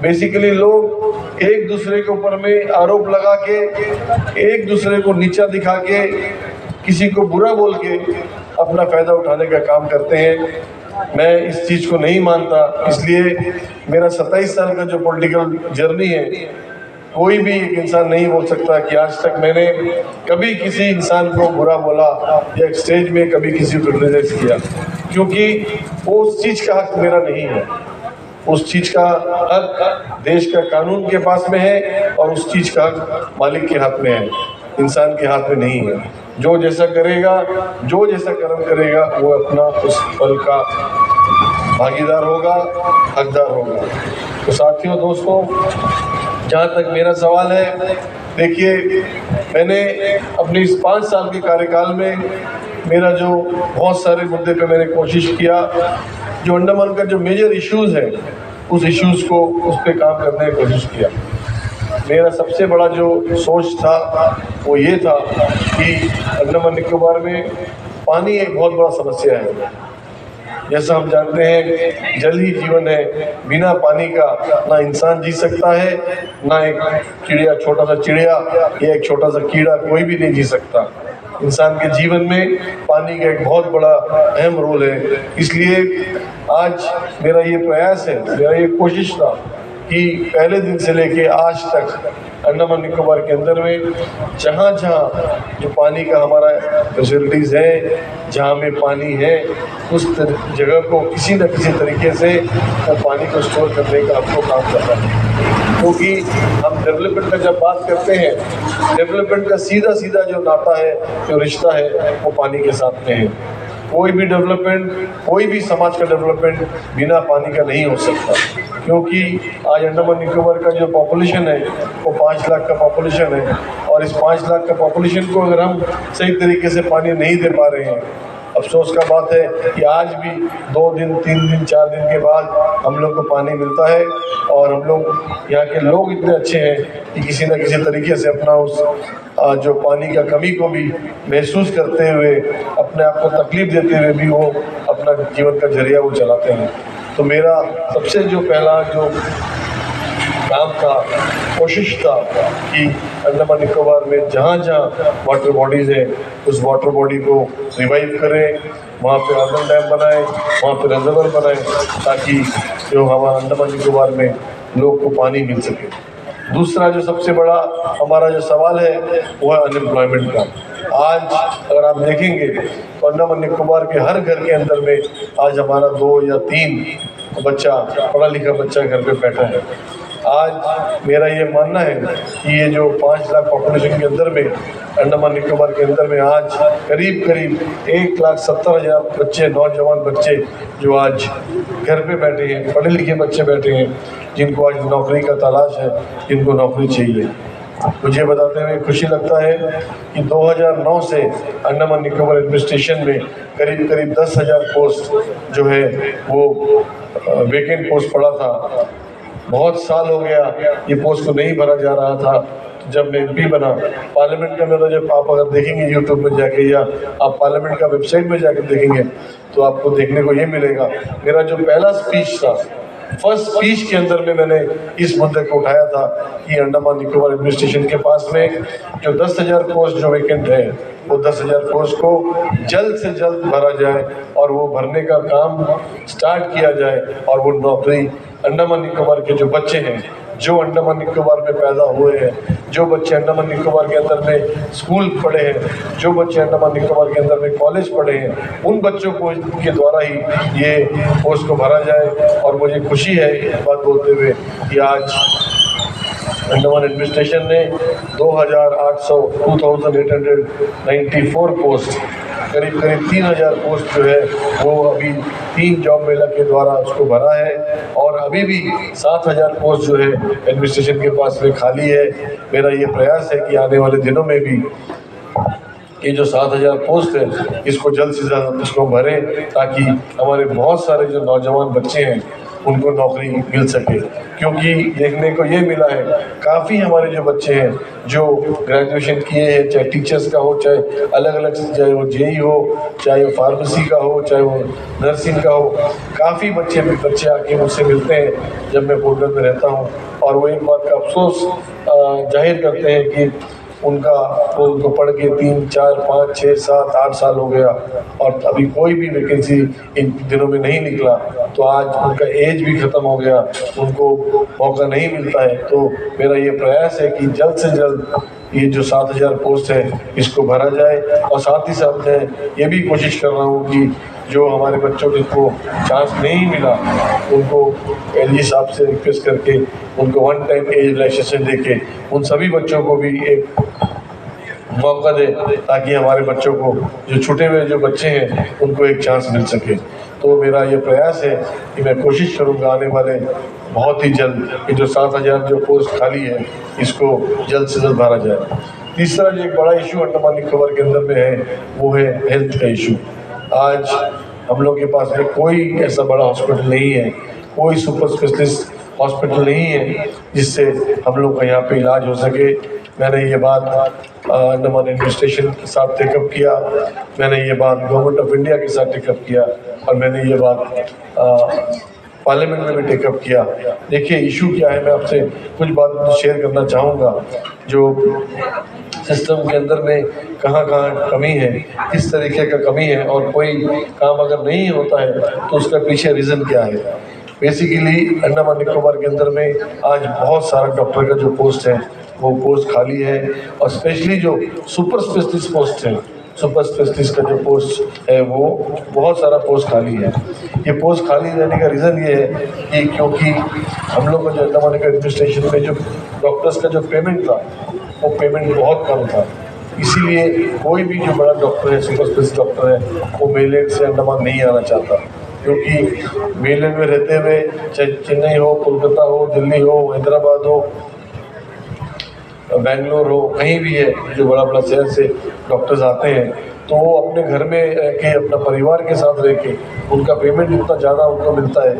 बेसिकली लोग एक दूसरे के ऊपर में आरोप लगा के, एक दूसरे को नीचा दिखा के, किसी को बुरा बोल के अपना फ़ायदा उठाने का काम करते हैं। मैं इस चीज़ को नहीं मानता, इसलिए मेरा 27 साल का जो पॉलिटिकल जर्नी है, कोई भी एक इंसान नहीं बोल सकता कि आज तक मैंने कभी किसी इंसान को बुरा बोला या स्टेज में कभी किसी को क्रिटिसाइज किया, क्योंकि वो उस चीज़ का हक मेरा नहीं है। उस चीज़ का हक देश का कानून के पास में है और उस चीज़ का हक मालिक के हाथ में है, इंसान के हाथ में नहीं है। जो जैसा करेगा, जो जैसा कर्म करेगा, वो अपना उस फल का भागीदार होगा, हकदार होगा। तो साथियों, दोस्तों, जहाँ तक मेरा सवाल है, देखिए, मैंने अपने इस 5 साल के कार्यकाल में मेरा जो बहुत सारे मुद्दे पे मैंने कोशिश किया, जो अंडमान का जो मेजर इश्यूज़ है, उस इश्यूज़ को उस पर काम करने की कोशिश किया। मेरा सबसे बड़ा जो सोच था वो ये था कि अंडमान निकोबार में पानी एक बहुत बड़ा समस्या है। जैसा हम जानते हैं, जल ही जीवन है। बिना पानी का ना इंसान जी सकता है, ना एक चिड़िया, छोटा सा चिड़िया या एक छोटा सा कीड़ा, कोई भी नहीं जी सकता। इंसान के जीवन में पानी का एक बहुत बड़ा अहम रोल है। इसलिए आज मेरा ये प्रयास है, मेरा ये कोशिश था कि पहले दिन से लेके आज तक अंडमान निकोबार के अंदर में जहाँ जहाँ जो पानी का हमारा फैसिलिटीज़ है, जहाँ में पानी है, उस जगह को किसी न किसी तरीके से वो पानी को स्टोर करने का हमको काम करना है। क्योंकि हम डेवलपमेंट का जब बात करते हैं, डेवलपमेंट का सीधा सीधा जो नाता है, जो रिश्ता है, वो पानी के साथ में है। कोई भी डेवलपमेंट, कोई भी समाज का डेवलपमेंट बिना पानी का नहीं हो सकता, क्योंकि आज अंडमान निकोबार का जो पॉपुलेशन है वो 5 लाख का पॉपुलेशन है, और इस 5 लाख का पॉपुलेशन को अगर हम सही तरीके से पानी नहीं दे पा रहे हैं, अफसोस का बात है कि आज भी 2 दिन, 3 दिन, 4 दिन के बाद हम लोग को पानी मिलता है, और हम लोग यहाँ के लोग इतने अच्छे हैं कि किसी न किसी तरीके से अपना उस जो पानी का कमी को भी महसूस करते हुए, अपने आप को तकलीफ देते हुए भी वो अपना जीवन का जरिया वो चलाते हैं। तो मेरा सबसे जो पहला जो काम था, कोशिश था कि अंडमान निकोबार में जहाँ जहाँ वाटर बॉडीज़ हैं, उस वाटर बॉडी को रिवाइव करें, वहाँ पे अर्बन डैम बनाएं, वहाँ पे रिजर्वर बनाएं, ताकि जो हमारा अंडमान निकोबार में लोग को पानी मिल सके। दूसरा जो सबसे बड़ा हमारा जो सवाल है वो है अनएम्प्लॉयमेंट का। आज अगर आप देखेंगे तो अंडमान निकोबार के हर घर के अंदर में आज हमारा 2 या 3 बच्चा, पढ़ा लिखा बच्चा घर पे बैठा है। आज मेरा ये मानना है कि ये जो 5 लाख पॉपुलेशन के अंदर में, अंडमान निकोबार के अंदर में आज करीब 1,70,000 बच्चे, नौजवान बच्चे जो आज घर पे बैठे हैं, पढ़े लिखे बच्चे बैठे हैं, जिनको आज नौकरी का तलाश है, जिनको नौकरी चाहिए। मुझे बताते हुए खुशी लगता है कि 2009 से अंडमान निकोबार एडमिनिस्ट्रेशन में करीब 10,000 पोस्ट जो है वो वेकेंट पोस्ट पड़ा था। बहुत साल हो गया ये पोस्ट को नहीं भरा जा रहा था। जब मैं एमपी बना, पार्लियामेंट का मेरा, जब आप अगर देखेंगे यूट्यूब में जाके या आप पार्लियामेंट का वेबसाइट में जाकर देखेंगे तो आपको देखने को ये मिलेगा, मेरा जो पहला स्पीच था, फर्स्ट स्पीच के अंदर में मैंने इस मुद्दे को उठाया था कि अंडमान निकोबार एडमिनिस्ट्रेशन के पास में जो 10,000 पोस्ट जो वेकेंट है, वो 10,000 पोस्ट को जल्द से जल्द भरा जाए और वो भरने का काम स्टार्ट किया जाए, और वो नौकरी अंडमान निकोबार के जो बच्चे हैं, जो अंडमान निकोबार में पैदा हुए हैं, जो बच्चे अंडमान निकोबार के अंदर में स्कूल पढ़े हैं, जो बच्चे अंडमान निकोबार के अंदर में कॉलेज पढ़े हैं, उन बच्चों को के द्वारा ही ये पोस्ट को भरा जाए। और मुझे खुशी है ये बात बोलते हुए कि आज अंडमान एडमिनिस्ट्रेशन ने 2,894 पोस्ट, करीब 3,000 पोस्ट जो है वो अभी 3 जॉब मेला के द्वारा उसको भरा है, और अभी भी 7,000 पोस्ट जो है एडमिनिस्ट्रेशन के पास में खाली है। मेरा ये प्रयास है कि आने वाले दिनों में भी ये जो 7,000 पोस्ट है, इसको जल्द से जल्द इसको भरें, ताकि हमारे बहुत सारे जो नौजवान बच्चे हैं उनको नौकरी मिल सके। क्योंकि देखने को ये मिला है काफ़ी हमारे जो बच्चे हैं जो ग्रेजुएशन किए हैं, चाहे टीचर्स का हो, चाहे अलग अलग, चाहे वो जेई हो, चाहे वो फार्मेसी का हो, चाहे वो नर्सिंग का हो, काफ़ी बच्चे आके मुझसे मिलते हैं जब मैं पोर्टल में रहता हूँ, और वो एक बात का अफसोस जाहिर करते हैं कि उनको पढ़ के 3, 4, 5, 6, 7, 8 साल हो गया और अभी कोई भी वैकेंसी इन दिनों में नहीं निकला, तो आज उनका एज भी ख़त्म हो गया, उनको मौका नहीं मिलता है। तो मेरा ये प्रयास है कि जल्द से जल्द ये जो 7,000 पोस्ट है इसको भरा जाए, और साथ ही साथ मैं ये भी कोशिश कर रहा हूँ कि जो हमारे बच्चों को चांस नहीं मिला उनको एलजी साहब से रिक्वेस्ट करके उनको 1 टाइम एज रिलैक्सेशन देके उन सभी बच्चों को भी एक मौका दे, ताकि हमारे बच्चों को जो छूटे हुए जो बच्चे हैं उनको एक चांस मिल सके। तो मेरा ये प्रयास है कि मैं कोशिश करूँगा आने वाले बहुत ही जल्द ये जो 7,000 जो पोस्ट खाली है इसको जल्द से जल्द भरा जाए। तीसरा जो एक बड़ा इशू अंडमान निकोबार के अंदर में है वो है हेल्थ का इशू। आज हम लोग के पास में कोई ऐसा बड़ा हॉस्पिटल नहीं है, कोई सुपर स्पेशलिस्ट हॉस्पिटल नहीं है जिससे हम लोग का यहाँ पे इलाज हो सके। मैंने ये बात अंडमान एडमिनिस्ट्रेशन के साथ टेकअप किया, मैंने ये बात गवर्नमेंट ऑफ इंडिया के साथ टेकअप किया, और मैंने ये बात पार्लियामेंट में भी टेकअप किया। देखिए इशू क्या है, मैं आपसे कुछ बात शेयर करना चाहूँगा। जो सिस्टम के अंदर में कहाँ कमी है, किस तरीके का कमी है, और कोई काम अगर नहीं होता है तो उसका पीछे रीज़न क्या है। बेसिकली अंडमान निकोबार के अंदर में आज बहुत सारा डॉक्टर का जो पोस्ट है वो पोस्ट खाली है, और स्पेशली जो सुपर स्पेशलिस्ट पोस्ट है, सुपर स्पेशलिस्ट का जो पोस्ट है वो बहुत सारा पोस्ट खाली है। ये पोस्ट खाली रहने का रीज़न ये है कि क्योंकि हम लोग का जो अंडमान का एडमिनिस्ट्रेशन में जो डॉक्टर्स का जो पेमेंट था वो पेमेंट बहुत कम था, इसीलिए कोई भी जो बड़ा डॉक्टर है, सुपर स्पेशलिस्ट डॉक्टर है, वो मेनलैंड से अंडमान नहीं आना चाहता। क्योंकि मेनलैंड में रहते हुए चाहे चेन्नई हो, कोलकाता हो, दिल्ली हो, हैदराबाद हो, बेंगलोर हो, कहीं भी है जो बड़ा बड़ा शहर से डॉक्टर्स आते हैं, तो वो अपने घर में रह के अपना परिवार के साथ रह के उनका पेमेंट इतना ज़्यादा उनको मिलता है,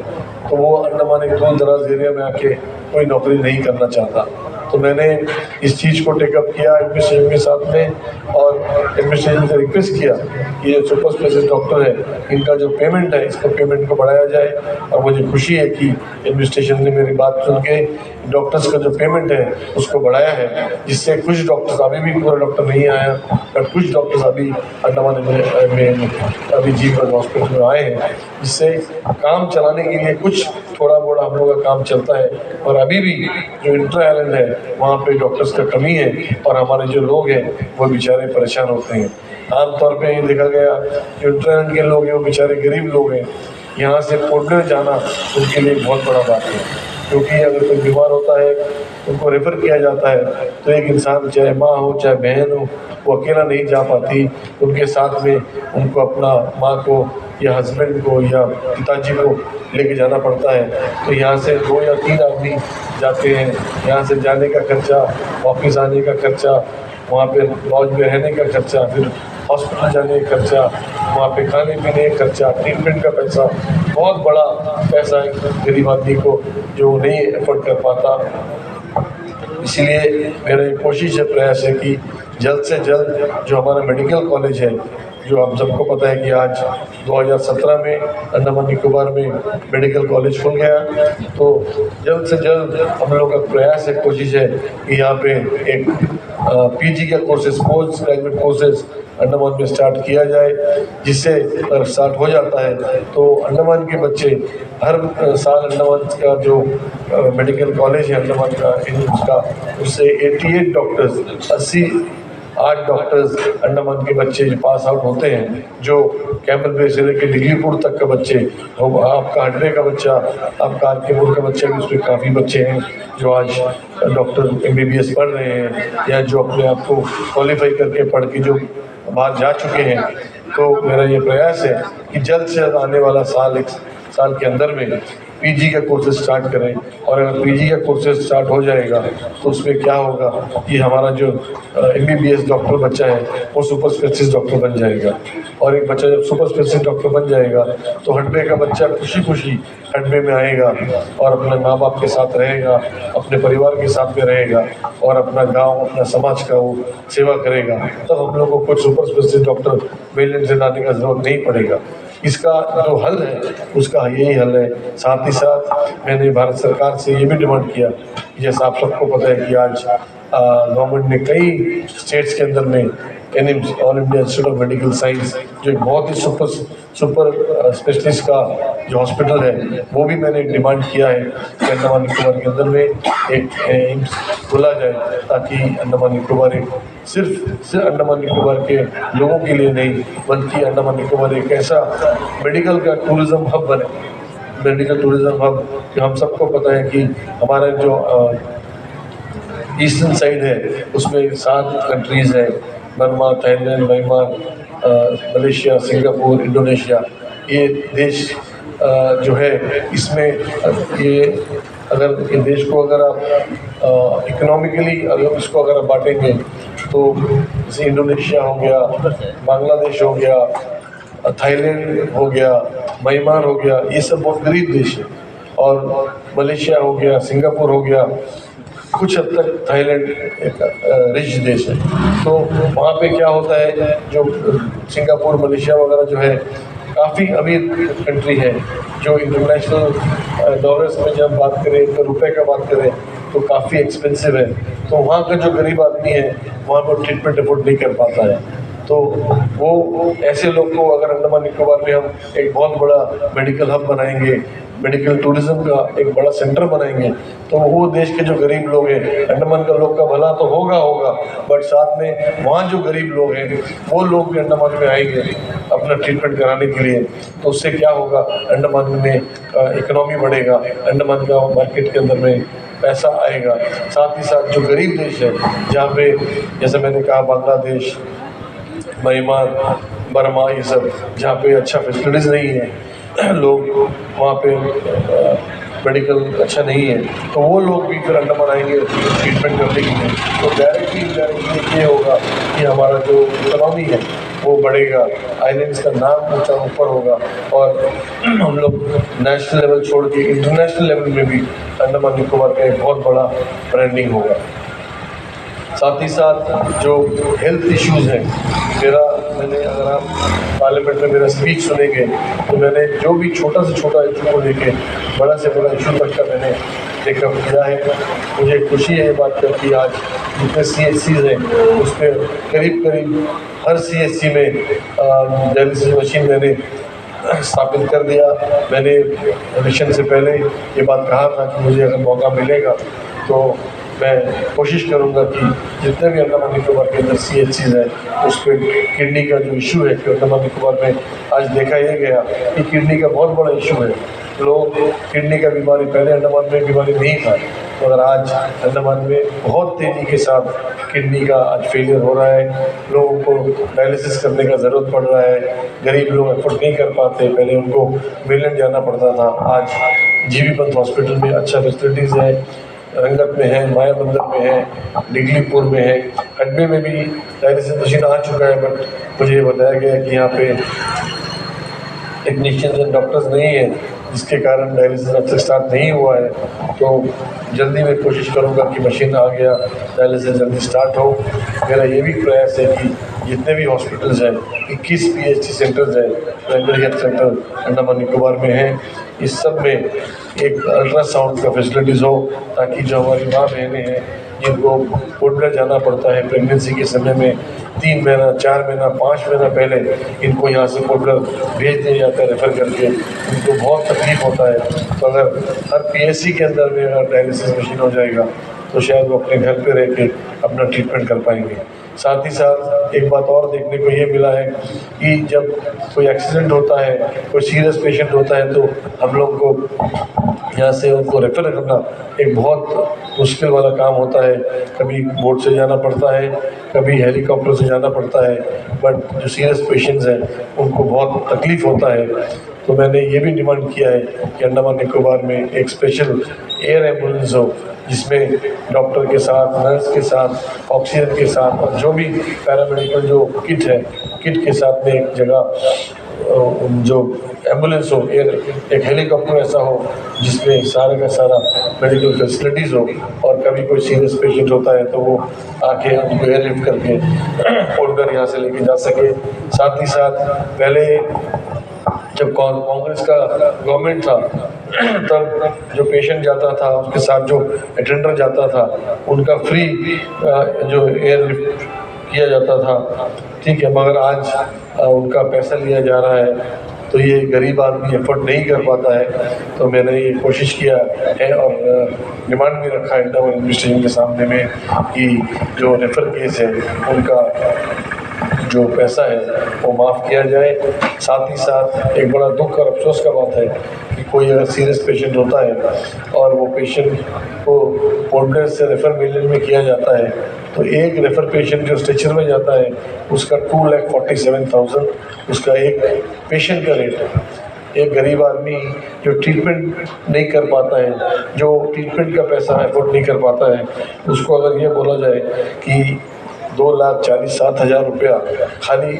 तो वो अंडमान एक दूर दराज एरिया में आके कोई नौकरी नहीं करना चाहता। तो मैंने इस चीज़ को टेकअप किया एडमिनिस्ट्रेशन के साथ में, और एडमिनिस्ट्रेशन से रिक्वेस्ट किया कि ये सुपर स्पेशलिस्ट डॉक्टर है, इनका जो पेमेंट है इसका पेमेंट को बढ़ाया जाए। और मुझे खुशी है कि एडमिनिस्ट्रेशन ने मेरी बात सुन के डॉक्टर्स का जो पेमेंट है उसको बढ़ाया है, जिससे कुछ डॉक्टर्स, अभी भी पूरा डॉक्टर नहीं आया, पर कुछ डॉक्टर्स अभी अंडमान में अभी जीवन हॉस्पिटल में आए हैं, जिससे काम चलाने के लिए कुछ थोड़ा मोड़ा हम लोग का काम चलता है। और अभी भी जो इंटर आइलैंड है वहाँ पे डॉक्टर्स का कमी है, और हमारे जो लोग हैं वो बेचारे परेशान होते हैं। आमतौर पे ये देखा गया जो इंटर आइलैंड के लोग हैं वो बेचारे गरीब लोग हैं, यहाँ से पोर्टल जाना उनके लिए बहुत बड़ा बात है, क्योंकि अगर कोई बीमार होता है उनको रेफ़र किया जाता है तो एक इंसान, चाहे माँ हो चाहे बहन हो, वो अकेला नहीं जा पाती, उनके साथ में उनको अपना माँ को या हस्बैंड को या पिताजी को लेके जाना पड़ता है। तो यहाँ से 2 या 3 आदमी जाते हैं, यहाँ से जाने का खर्चा, वापस आने का खर्चा, वहाँ पे लॉज में रहने का खर्चा, फिर हॉस्पिटल जाने का खर्चा, वहाँ पे खाने पीने का खर्चा, ट्रीटमेंट का पैसा, बहुत बड़ा पैसा है गरीब आदमी को जो नहीं एफोर्ड कर पाता। इसीलिए मेरा एक कोशिश है, प्रयास है कि जल्द से जल्द जो हमारा मेडिकल कॉलेज है, जो हम सबको पता है कि आज 2017 में अंडमान निकोबार में मेडिकल कॉलेज खुल गया, तो जल्द से जल्द हम लोग का प्रयास है, कोशिश है कि यहाँ पे एक पीजी का courses, post graduate courses Andaman में स्टार्ट किया जाए, जिससे अगर स्टार्ट हो जाता है तो अंडमान के बच्चे हर साल अंडमान का जो मेडिकल कॉलेज है अंडमान का, उसका उससे 88 डॉक्टर्स, 88 डॉक्टर्स अंडमान के बच्चे जो पास आउट होते हैं, जो कैंपल बेस से लेकर डिग्रीपुर तक का बच्चे, आपका हडवे का बच्चा, आपका आरकेपुर का बच्चा भी, उसमें काफ़ी बच्चे हैं जो आज डॉक्टर MBBS पढ़ रहे हैं, या जो अपने आप को क्वालिफाई करके पढ़ के जो बाहर जा चुके हैं। तो मेरा ये प्रयास है कि जल्द से जल्द आने वाला साल, एक साल के अंदर में पीजी का कोर्सेज स्टार्ट करें। और अगर पीजी का कोर्सेज स्टार्ट हो जाएगा तो उसमें क्या होगा कि हमारा जो MBBS डॉक्टर बच्चा है वो सुपर स्पेशलिस्ट डॉक्टर बन जाएगा। और एक बच्चा जब सुपर स्पेशलिस्ट डॉक्टर बन जाएगा तो हडबे का बच्चा खुशी खुशी हडबे में आएगा और अपने माँ बाप के साथ रहेगा, अपने परिवार के साथ में रहेगा और अपना गांव, अपना समाज का वो सेवा करेगा। तब हम लोग को कुछ सुपर स्पेशलिस्ट डॉक्टर मेलैंड से लाने का जरूरत नहीं पड़ेगा। इसका जो हल है उसका यही हल है। साथ ही साथ मैंने भारत सरकार से ये भी डिमांड किया, जैसा आप सबको पता है कि आज गवर्नमेंट ने कई स्टेट्स के अंदर में NIMS, all India institute of medical science, जो एक बहुत ही सुपर स्पेशलिस्ट का जो हॉस्पिटल है, वो भी मैंने डिमांड किया है कि अंडमान निकोबार के अंदर में एक एम्स खोला जाए, ताकि अंडमान निकोबार सिर्फ अंडमान निकोबार के लोगों के लिए नहीं बल्कि अंडमान निकोबार एक ऐसा मेडिकल का टूरिज़्म हब बने। मेडिकल टूरिज़्म हब, हम सबको पता है कि हमारा जो ईस्टर्न साइड है उसमें 7 कंट्रीज़ हैं, Burma, Thailand, Myanmar, Malaysia, Singapore, Indonesia. ये देश जो है इसमें ये अगर ये देश को अगर आप इकोनॉमिकली अगर इसको अगर आप बांटेंगे तो जैसे इंडोनेशिया हो गया, बांग्लादेश हो गया, थाईलैंड हो गया, म्यांमार हो गया, ये सब बहुत गरीब देश है। और मलेशिया हो गया, सिंगापुर हो गया, कुछ हद तक थाईलैंड एक रिच देश है। तो वहाँ पे क्या होता है, जो सिंगापुर, मलेशिया वगैरह जो है काफ़ी अमीर कंट्री है, जो इंटरनेशनल डॉलर्स में जब बात करें तो रुपए का बात करें तो काफ़ी एक्सपेंसिव है। तो वहाँ का जो गरीब आदमी है वहाँ पर ट्रीटमेंट अफोर्ड नहीं कर पाता है। तो वो ऐसे लोग को अगर अंडमान निकोबार में हम एक बहुत बड़ा मेडिकल हब बनाएंगे, मेडिकल टूरिज्म का एक बड़ा सेंटर बनाएंगे, तो वो देश के जो गरीब लोग हैं, अंडमान का लोग का भला तो होगा, बट साथ में वहाँ जो गरीब लोग हैं वो लोग भी अंडमान में आएंगे अपना ट्रीटमेंट कराने के लिए। तो उससे क्या होगा, अंडमान में इकोनॉमी बढ़ेगा, अंडमान का मार्केट के अंदर में पैसा आएगा। साथ ही साथ जो गरीब देश है जहाँ पे जैसे मैंने कहा बांग्लादेश, म्यांमार, बर्मा, ये सब जहाँ पे अच्छा फैसिलिटीज़ नहीं है, लोग वहाँ पे मेडिकल अच्छा नहीं है, तो वो लोग भी फिर अंडमान आएंगे ट्रीटमेंट करने के लिए। तो डायरेक्टली इनडायरेक्टली ये होगा कि हमारा जो इकोनॉमी है वो बढ़ेगा, आइलैंड्स का नाम ऊँचा ऊपर होगा और हम लोग नेशनल लेवल छोड़ के इंटरनेशनल लेवल में भी अंडमान निकोबार का एक बहुत बड़ा ब्रांडिंग होगा। साथ ही साथ जो हेल्थ इश्यूज़ हैं, मैंने अगर आप पार्लियामेंट में मेरा स्पीच सुनेंगे तो मैंने जो भी छोटा से छोटा इशू को लेके बड़ा से बड़ा इशू तक का मैंने टेकअप किया है। मुझे खुशी है ये बात कर कि आज जितने CHCs हैं उस पर करीब हर CHC में डायलिसिस मशीन मैंने स्थापित कर दिया। मैंने इलेक्शन से पहले ये बात कहा था कि मुझे अगर मौका मिलेगा तो मैं कोशिश करूंगा कि जितने भी अंडमान निकोबार के अंदर CHCs हैं उस पर किडनी का जो इशू है, कि अंडमान निकोबार में आज देखा यह गया कि किडनी का बहुत बड़ा इशू है। लोग किडनी का बीमारी पहले अंडमान में बीमारी नहीं था, तो अगर आज अंडमान में बहुत तेज़ी के साथ किडनी का आज फेलियर हो रहा है, लोगों को डायलिसिस करने का ज़रूरत पड़ रहा है, गरीब लोग एफोर्ड नहीं कर पाते, पहले उनको मेलैंड जाना पड़ता था। आज GV पंत हॉस्पिटल में अच्छा फैसिलिटीज़ है, रंगत में है, माया बंदर में है, डिगलीपुर में है, हडबे में भी डायलिसिस मशीन आ चुका है, बट मुझे बताया गया कि यहाँ पे टेक्नीशियंस एंड डॉक्टर्स नहीं है, जिसके कारण डायलिसिस अब तक स्टार्ट नहीं हुआ है। तो जल्दी मैं कोशिश करूँगा कि मशीन आ गया, डायलिसिस जल्दी स्टार्ट हो। मेरा ये भी प्रयास है कि जितने भी हॉस्पिटल्स हैं, 21 PHC सेंटर्स हैं, primary health centre Andaman Nicobar में हैं, इस सब में एक अल्ट्रासाउंड का फैसिलिटीज़ हो, ताकि जो हमारी माँ बहनें हैं जिनको पोर्टब्लेयर जाना पड़ता है प्रेगनेंसी के समय में, 3 महीना, 4 महीना, 5 महीना पहले इनको यहाँ से पोर्टब्लेयर भेज दिया जाता है रेफ़र करके, उनको बहुत तकलीफ होता है। तो अगर हर PHC के अंदर में अगर डायलिसिस मशीन हो जाएगा तो शायद वो अपने घर पे रह के अपना ट्रीटमेंट कर पाएंगे। साथ ही साथ एक बात और देखने को ये मिला है कि जब कोई एक्सीडेंट होता है, कोई सीरियस पेशेंट होता है, तो हम लोग को यहाँ से उनको रेफ़र करना एक बहुत मुश्किल वाला काम होता है, कभी बोट से जाना पड़ता है, कभी हेलीकॉप्टर से जाना पड़ता है, बट जो सीरियस पेशेंट्स हैं उनको बहुत तकलीफ़ होता है। तो मैंने ये भी डिमांड किया है कि अंडमान निकोबार में एक स्पेशल एयर एम्बुलेंस हो, जिसमें डॉक्टर के साथ, नर्स के साथ, ऑक्सीजन के साथ और जो भी पैरामेडिकल जो किट है, किट के साथ में एक जगह जो एम्बुलेंस हो, एक हेलीकॉप्टर ऐसा हो जिसमें सारा का सारा मेडिकल फैसिलिटीज़ हो, और कभी कोई सीरियस पेशेंट होता है तो वो आके उनको एयरलिफ्ट करके उड़कर यहाँ से लेके जा सके। साथ ही साथ पहले जब कांग्रेस का गवर्नमेंट था तब जो पेशेंट जाता था उसके साथ जो अटेंडर जाता था उनका फ्री जो एयरलिफ्ट किया जाता था, ठीक है, मगर आज उनका पैसा लिया जा रहा है, तो ये गरीब आदमी एफर्ट नहीं कर पाता है। तो मैंने ये कोशिश किया है और डिमांड भी रखा है अंडमान एडमिनिस्ट्रेशन के सामने में कि जो रेफर केस है उनका जो पैसा है वो माफ़ किया जाए। साथ ही साथ एक बड़ा दुख और अफसोस का बात है कि कोई अगर सीरियस पेशेंट होता है और वो पेशेंट को पोर्ट से रेफर मिलियन में किया जाता है, तो एक रेफर पेशेंट जो स्ट्रेचर में जाता है उसका 2,47,000 उसका एक पेशेंट का रेट है। एक गरीब आदमी जो ट्रीटमेंट नहीं कर पाता है, जो ट्रीटमेंट का पैसा अफोर्ड नहीं कर पाता है, उसको अगर ये बोला जाए कि 2,47,000 रुपया खाली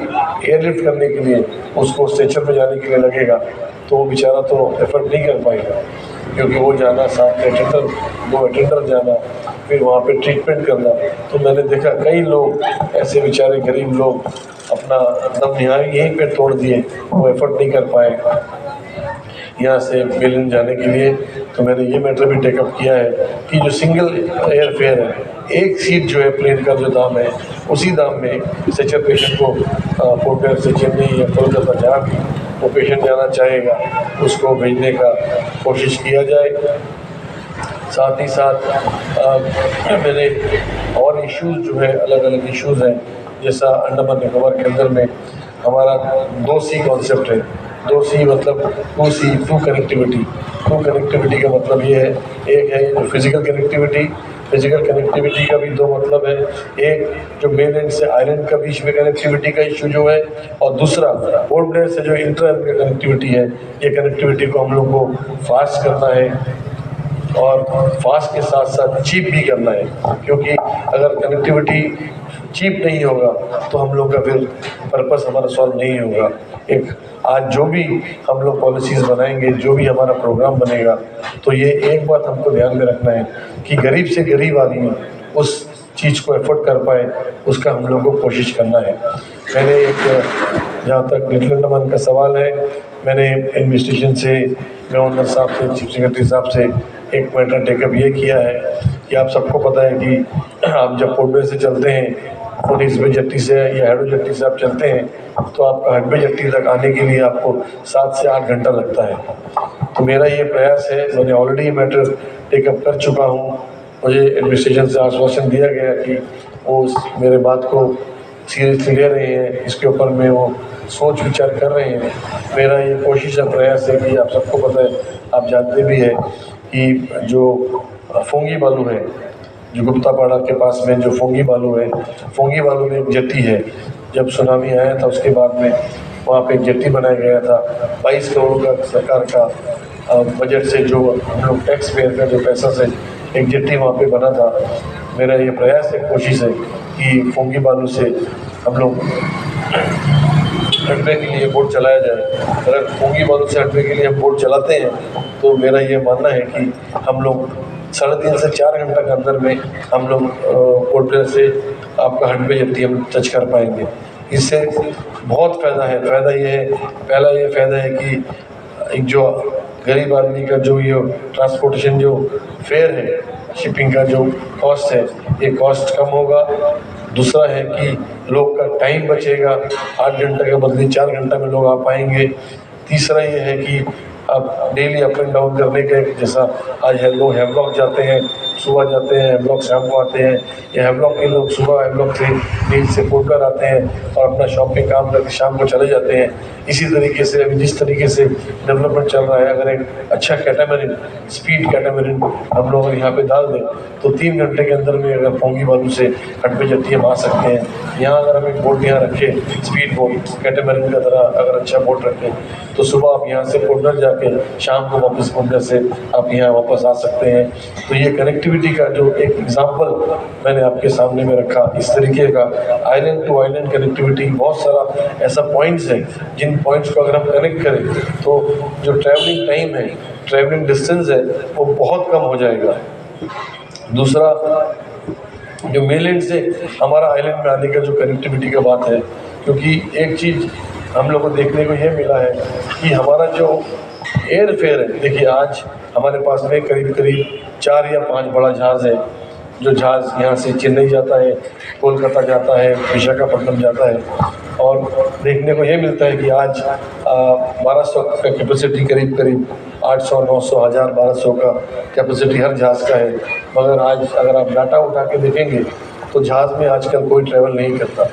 एयरलिफ्ट करने के लिए उसको स्ट्रेचर में जाने के लिए लगेगा, तो वो बेचारा तो एफर्ट नहीं कर पाएगा, क्योंकि वो जाना, साथ में अटेंडर, 2 अटेंडर जाना, फिर वहाँ पे ट्रीटमेंट करना। तो मैंने देखा कई लोग ऐसे बेचारे गरीब लोग अपना दम यहीं पे तोड़ दिए, वो एफर्ट नहीं कर पाए यहाँ से मिलन जाने के लिए। तो मैंने ये मैटर भी टेकअप किया है कि जो सिंगल एयर फेयर है, एक सीट जो है प्लेन का जो दाम है उसी दाम में स्ट्रेचर पेशेंट को पोर्ट ब्लेयर से चेन्नई या कोलकाता जहाँ भी वो पेशेंट जाना चाहेगा उसको भेजने का कोशिश किया जाए। साथ ही साथ मैंने और इश्यूज़ जो है, अलग अलग इश्यूज़ हैं, जैसा अंडमान निकोबार के अंदर में हमारा 2C कॉन्सेप्ट है। 2C मतलब 2C, to connectivity. To connectivity का मतलब ये है, एक है जो फिज़िकल कनेक्टिविटी, फिजिकल कनेक्टिविटी का भी 2 मतलब है, एक जो मेन एंड से आइलैंड का बीच में कनेक्टिविटी का इशू जो है, और दूसरा पोर्ट ब्लेयर से जो इंटर कनेक्टिविटी है, ये कनेक्टिविटी को हम लोग को फास्ट करना है और फास्ट के साथ साथ चीप भी करना है, क्योंकि अगर कनेक्टिविटी चीप नहीं होगा तो हम लोग का फिर पर्पस हमारा सॉल्व नहीं होगा। एक आज जो भी हम लोग पॉलिसीज़ बनाएंगे, जो भी हमारा प्रोग्राम बनेगा, तो ये एक बात हमको ध्यान में रखना है कि गरीब से गरीब आदमी उस चीज़ को एफोर्ड कर पाए, उसका हम लोग को कोशिश करना है। मैंने एक, जहाँ तक लिटिल अंडमान का सवाल है, मैंने एडमिनिस्ट्रेशन से, गवर्नर साहब से, चीफ सेक्रेटरी साहब से एक मैटर टेकअप ये किया है कि आप सबको पता है कि आप जब पोर्ट ब्लेयर से चलते हैं, फोर्टिसबे जेट्टी से या हेडो जेट्टी से आप चलते हैं, तो आपका हडबे जेट्टी तक आने के लिए आपको 7 से 8 घंटा लगता है। तो मेरा ये प्रयास है, मैंने ऑलरेडी मैटर टेकअप कर चुका हूँ, मुझे एडमिनिस्ट्रेशन से आश्वासन दिया गया कि वो मेरे बात को सीरियसली ले रहे हैं, इसके ऊपर में वो सोच विचार कर रहे हैं। मेरा ये कोशिश है, प्रयास है कि आप सबको पता है, आप जानते भी हैं कि जो फोंगी बालू है, जो गुप्तापाड़ा के पास में जो फोंगी बालू है, फोंगी बालू में एक जेट्टी है। जब सुनामी आया था उसके बाद में वहाँ पे एक जेट्टी बनाया गया था, 22 करोड़ का सरकार का बजट से, जो हम लोग टैक्स पेयर का जो पैसा से एक जेट्टी वहाँ पे बना था। मेरा ये प्रयास है, कोशिश है कि फोंगी बालू से हम लोग हटवे के लिए बोट चलाया जाए। अगर फोंगी बालू से हटवे के लिए हम बोट चलाते हैं तो मेरा ये मानना है कि हम लोग 3.5 से 4 घंटा के अंदर में हम लोग पोर्ट ब्लेयर से आपका हटवे जेट्टी हम टच कर पाएंगे। इससे बहुत फ़ायदा है। फ़ायदा ये है, पहला ये फ़ायदा है कि एक जो गरीब आदमी का जो ये ट्रांसपोर्टेशन जो फेयर है, शिपिंग का जो कॉस्ट है, ये कॉस्ट कम होगा। दूसरा है कि लोग का टाइम बचेगा, 8 घंटे के बदले 4 घंटा में लोग आ पाएंगे। तीसरा ये है कि आप डेली अप एंड डाउन करने के, जैसा आज लोग हेवलॉक जाते हैं, सुबह जाते हैं, हेमलॉक शाम को आते हैं, या हेमलॉक के लोग सुबह हेमलॉक से नील से पोर्टब्लेयर आते हैं और अपना शॉप पे काम करके शाम को चले जाते हैं। इसी तरीके से अभी जिस तरीके से डेवलपमेंट चल रहा है, अगर एक अच्छा कैटामरीन, स्पीड कैटामरीन हम लोग यहाँ पे डाल दें तो 3 घंटे के अंदर में अगर पोंगी बालू से हटपे जट्टी हम आ सकते हैं। यहाँ अगर हम एक बोट यहाँ रखें, स्पीड बोट कैटामरीन का तरह अगर अच्छा बोट रखें, तो सुबह आप यहाँ से पोर्टब्लेयर जाके शाम को वापस पोर्टब्लेयर से आप यहाँ वापस आ सकते हैं। तो ये कनेक्टिविटी का जो एक एग्जाम्पल मैंने आपके सामने में रखा, इस तरीके का आइलैंड टू आइलैंड कनेक्टिविटी, बहुत सारा ऐसा पॉइंट्स है जिन पॉइंट्स को अगर हम कनेक्ट करें तो जो ट्रैवलिंग टाइम है, ट्रैवलिंग डिस्टेंस है, वो बहुत कम हो जाएगा। दूसरा, जो मेनलैंड से हमारा आइलैंड में आने का जो कनेक्टिविटी का बात है, क्योंकि एक चीज़ हम लोग को देखने को ये मिला है कि हमारा जो एयर फेयर है, देखिए आज हमारे पास में करीब 4 या 5 बड़ा जहाज़ है। जो जहाज़ यहाँ से चेन्नई जाता है, कोलकाता जाता है, विशाखापट्टनम जाता है, और देखने को ये मिलता है कि आज 1200 का कैपेसिटी, करीब 800, 900, 1000, 1200 का कैपेसिटी हर जहाज़ का है। मगर आज अगर आप डाटा उठा के देखेंगे तो जहाज़ में आजकल कोई ट्रैवल नहीं करता।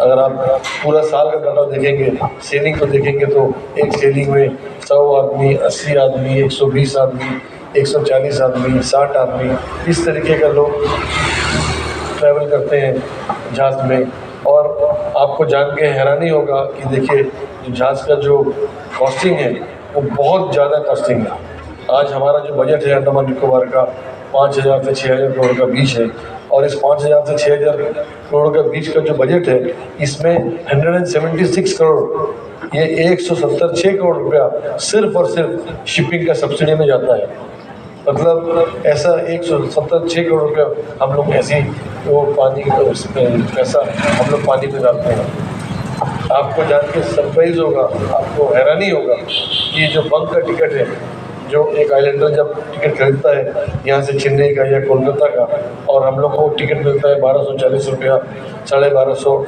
अगर आप पूरा साल का डाटा देखेंगे, सेलिंग को देखेंगे, तो एक सेलिंग में 100 आदमी, 80 आदमी, 120 आदमी, 140 आदमी, 60 आदमी, इस तरीके का लोग ट्रैवल करते हैं जहाज़ में। और आपको जान के हैरानी होगा कि देखिए जहाज़ का जो कॉस्टिंग है वो बहुत ज़्यादा कॉस्टिंग है। आज हमारा जो बजट है अंडमान निकोबार का 5000 से 6000 करोड़ का बीच है, और इस 5000 से 6000 करोड़ का बीच का जो बजट है, इसमें 176 करोड़, ये 176 करोड़ रुपया सिर्फ और सिर्फ शिपिंग का सब्सिडी में जाता है। मतलब ऐसा 176 करोड़ रुपया हम लोग ऐसे वो पानी पैसा हम लोग पानी में डालते हैं। आपको जान के सरप्राइज होगा, आपको हैरानी होगा कि जो बंक का टिकट है, जो एक आइलैंडर जब टिकट खरीदता है यहाँ से चेन्नई का या कोलकाता का, और हम लोग को टिकट मिलता है 1240 रुपया, 1250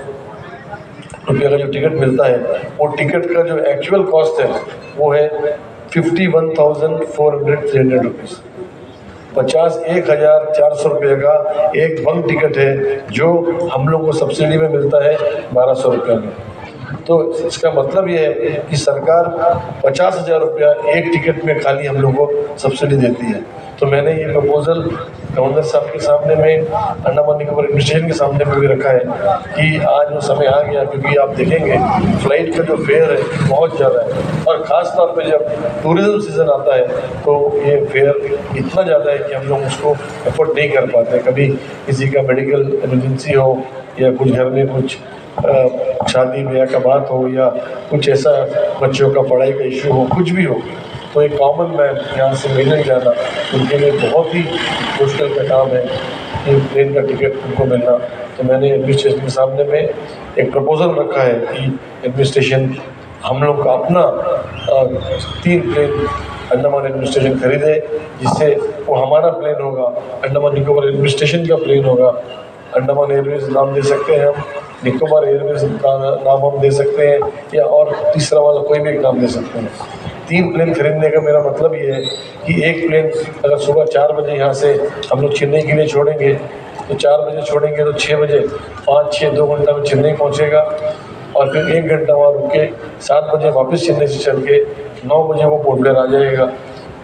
रुपया का जो टिकट मिलता है, वो टिकट का जो एक्चुअल कॉस्ट है वो है 51,400 रुपीज़। 51,400 रुपये का एक बंक टिकट है जो हम लोग को सब्सिडी में मिलता है 1200 रुपये में। तो इसका मतलब ये है कि सरकार 50,000 रुपया एक टिकट में खाली हम लोग को सब्सिडी देती है। तो मैंने ये प्रपोजल गवर्नर साहब के सामने में, अंडमान निकोबार एडमिनिस्ट्रेशन के सामने में भी रखा है कि आज वो समय आ गया, क्योंकि आप देखेंगे फ़्लाइट का जो फेयर है बहुत ज़्यादा है, और ख़ास तौर पे जब टूरिज़्म सीज़न आता है तो ये फेयर इतना ज़्यादा है कि हम लोग उसको अफोर्ड नहीं कर पाते। कभी किसी का मेडिकल इमरजेंसी हो, या कुछ घर में कुछ शादी ब्याह का बात हो, या कुछ ऐसा बच्चों का पढ़ाई का इशू हो, कुछ भी हो, तो एक कॉमन मैन यहाँ से मिलने जाना उनके लिए बहुत ही मुश्किल का काम है कि ट्रेन का टिकट उनको मिलना। तो मैंने एडमिनिस्ट्रेशन के सामने में एक प्रपोजल रखा है कि एडमिनिस्ट्रेशन हम लोग का अपना 3 प्लेन अंडमान एडमिनिस्ट्रेशन खरीदे, जिससे वो हमारा प्लेन होगा, अंडमान निकोबार एडमिनिस्ट्रेशन का प्लेन होगा। अंडमान एयरवेज नाम दे सकते हैं हम, निकोबार एयरवेज का नाम हम दे सकते हैं, या और तीसरा वाला कोई भी नाम दे सकते हैं। 3 प्लेन खरीदने का मेरा मतलब ये है कि एक प्लेन अगर सुबह 4 बजे यहाँ से हम लोग चेन्नई के लिए छोड़ेंगे, तो 4 बजे छोड़ेंगे तो 6 बजे 2 घंटा में चेन्नई पहुँचेगा, और फिर 1 घंटा वहाँ रुक के 7 बजे वापस चेन्नई से चल के 9 बजे वो पोर्ट ब्लेयर आ जाएगा,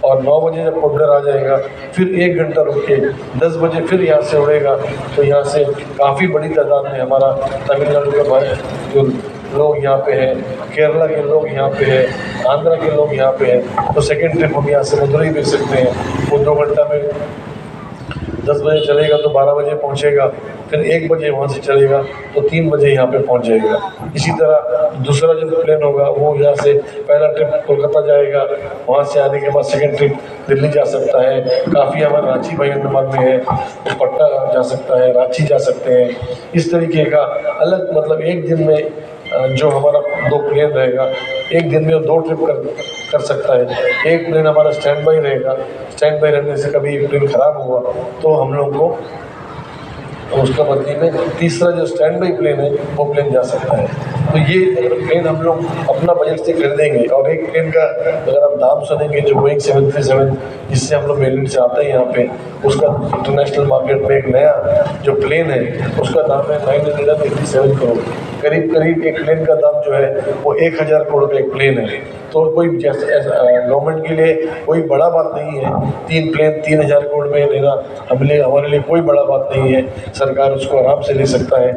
और 9 बजे जब पोर्ट ब्लेयर आ जाएगा फिर 1 घंटा रुक के 10 बजे फिर यहाँ से उड़ेगा। तो यहाँ से काफ़ी बड़ी तादाद में हमारा तमिलनाडु का जो लोग यहाँ पे हैं, केरला के लोग यहाँ पे हैं, आंध्रा के लोग यहाँ पे हैं। तो सेकेंड ट्रिप हम यहाँ से मदुरई भेज सकते हैं। वो 2 घंटा में 10 बजे चलेगा तो 12 बजे पहुँचेगा, फिर 1 बजे वहाँ से चलेगा तो 3 बजे यहाँ पे पहुँच जाएगा। इसी तरह दूसरा जो प्लेन होगा वो यहाँ से पहला ट्रिप कोलकाता जाएगा, वहाँ से आने के बाद सेकेंड ट्रिप दिल्ली जा सकता है। काफ़ी हमारा रांची भाई अंडमान में है, तो पटना जा सकता है, रांची जा सकते हैं। इस तरीके का अलग मतलब एक दिन में जो हमारा 2 प्लेन रहेगा, एक दिन में 2 ट्रिप कर सकता है। एक प्लेन हमारा स्टैंड बाई रहेगा, स्टैंड बाई रहने से कभी प्लेन ख़राब हुआ तो हम लोग को उसका बदले में तीसरा जो स्टैंड बाई प्लेन है वो प्लेन जा सकता है। तो ये अगर प्लेन हम लोग अपना बजट से खरीदेंगे, और एक प्लेन का अगर आप दाम सुनेंगे जो बोइंग 737 जिससे हम लोग मेलैंड से आते हैं यहाँ पे, उसका इंटरनेशनल मार्केट में एक नया जो प्लेन है उसका दाम है 987 करोड़। करीब करीब एक प्लेन का दाम जो है वो 1000 करोड़ का एक प्लेन है। तो कोई गवर्नमेंट के लिए कोई बड़ा बात नहीं है 3 प्लेन 3000 करोड़ में लेना, हमारे लिए कोई बड़ा बात नहीं है, सरकार उसको आराम से ले सकता है।